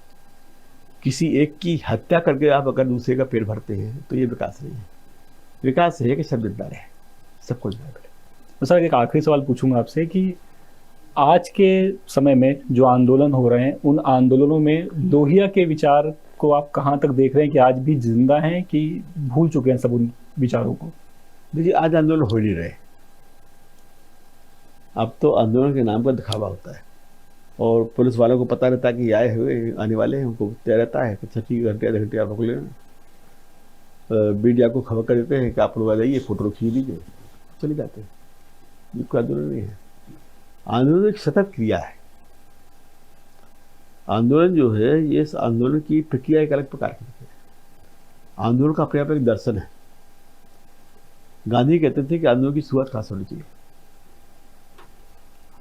[SPEAKER 2] किसी एक की हत्या करके आप अगर दूसरे का पेट भरते हैं तो ये विकास नहीं है। विकास है कि सब जिंदा रहे, सबको जिंदा रहे।
[SPEAKER 1] सर एक आखिरी सवाल पूछूंगा आपसे कि आज के समय में जो आंदोलन हो रहे हैं, उन आंदोलनों में लोहिया के विचार को आप कहाँ तक देख रहे हैं कि आज भी जिंदा हैं कि भूल चुके हैं सब उन विचारों को?
[SPEAKER 2] देखिए, आज आंदोलन हो नहीं रहे। अब तो आंदोलन के नाम पर दिखावा होता है और पुलिस वालों को पता रहता है कि आए हुए आने वाले हैं, उनको तय रहता है कि 6 घंटे आधे घंटे आप रोक लेना। मीडिया को खबर कर देते हैं कि आप लोग आ जाइए, फोटो खींच लीजिए, चले जाते हैं। ये कोई आंदोलन नहीं है। आंदोलन एक सतत क्रिया है। आंदोलन जो है, ये इस आंदोलन की प्रक्रिया एक अलग प्रकार की है। आंदोलन का अपने आप एक दर्शन है। गांधी कहते थे कि आंदोलन की शुरुआत कहाँ से होनी चाहिए।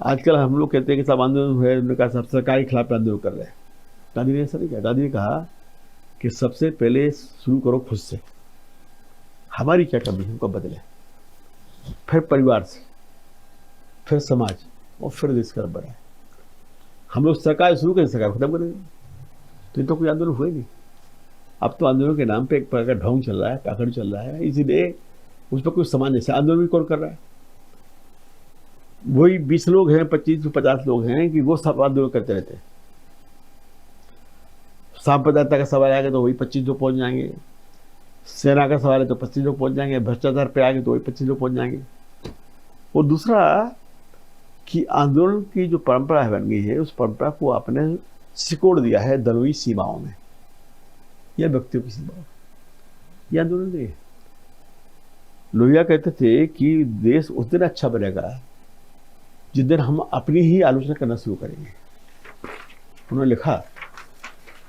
[SPEAKER 2] आजकल हम लोग कहते हैं कि सब आंदोलन है, उन्होंने कहा सब सरकार के खिलाफ आंदोलन कर रहे हैं। गांधी ने ऐसा नहीं कहा। गांधी ने कहा कि सबसे पहले शुरू करो खुद से, हमारी क्या कमी है उनको बदले, फिर परिवार से, फिर समाज और फिर देश का बढ़ाए। हम लोग सरकार शुरू करें, सरकार खत्म करेंगे, तो ये तो कोई आंदोलन हुए नहीं। अब तो आंदोलन के नाम पे एक प्रकार का ढोंग चल रहा है, पैकड़ चल रहा है, इसीलिए उस पर कोई समान जैसे आंदोलन भी कौन कर रहा है? वही 20 लोग हैं, 25-50 लोग हैं कि वो सब आंदोलन करते रहते हैं। सांप्रदायिकता का सवाल आएगा तो वही 25 लोग पहुंच जाएंगे, सेना का सवाल है तो 25 लोग पहुंच जाएंगे, भ्रष्टाचार पे आएंगे तो वही 25 लोग पहुंच जाएंगे। और दूसरा कि आंदोलन की जो परंपरा बन गई है, उस परंपरा को आपने सिकोड़ दिया है दलोई सीमाओं में या व्यक्तियों की सीमाओं। ये आंदोलन नहीं है। लोहिया कहते थे कि देश उस दिन अच्छा बनेगा जिस दिन हम अपनी ही आलोचना करना शुरू करेंगे। उन्होंने लिखा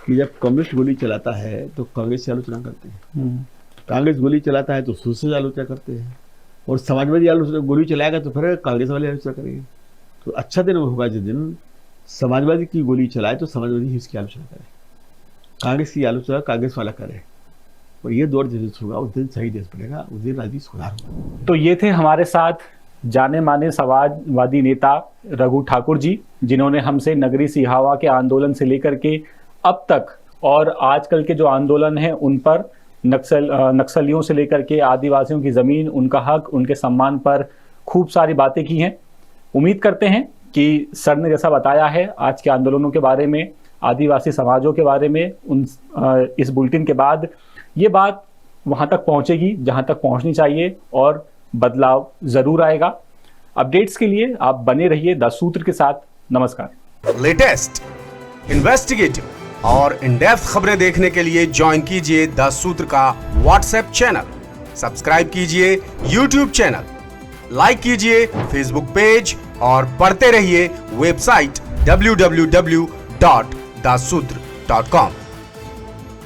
[SPEAKER 2] कि जब कम्युनिस्ट गोली चलाता है तो कांग्रेस से आलोचना करते हैं, कांग्रेस गोली चलाता है तो सूद से आलोचना करते हैं, और समाजवादी आलोचना गोली चलाएगा तो फिर कांग्रेस वाले आलोचना करेंगे। तो अच्छा दिन होगा जिस दिन समाजवादी की गोली चलाए तो समाजवादी ही उसकी आलोचना करे, कांग्रेस की आलोचना कांग्रेस वाला करे। और ये दौर जिस दिन होगा उस दिन सही देश बनेगा, उस दिन राजनीति सुधार होगा।
[SPEAKER 1] तो ये थे हमारे साथ जाने माने समाजवादी नेता रघु ठाकुर जी, जिन्होंने हमसे नगरी सिहावा के आंदोलन से लेकर के अब तक और आजकल के जो आंदोलन हैं उन पर, नक्सलियों से लेकर के आदिवासियों की ज़मीन, उनका हक, उनके सम्मान पर खूब सारी बातें की हैं। उम्मीद करते हैं कि सर ने जैसा बताया है आज के आंदोलनों के बारे में, आदिवासी समाजों के बारे में, इस बुलेटिन के बाद ये बात वहाँ तक पहुँचेगी जहाँ तक पहुँचनी चाहिए और बदलाव ज़रूर आएगा। अपडेट्स के लिए आप बने रहिए द सूत्र के साथ। नमस्कार।
[SPEAKER 3] लेटेस्ट, इन्वेस्टिगेटिव और इन डेप्थ खबरें देखने के लिए ज्वाइन कीजिए द सूत्र का व्हाट्सएप चैनल, सब्सक्राइब कीजिए यूट्यूब चैनल, लाइक कीजिए फेसबुक पेज और पढ़ते रहिए वेबसाइट www.daसूत्र.com।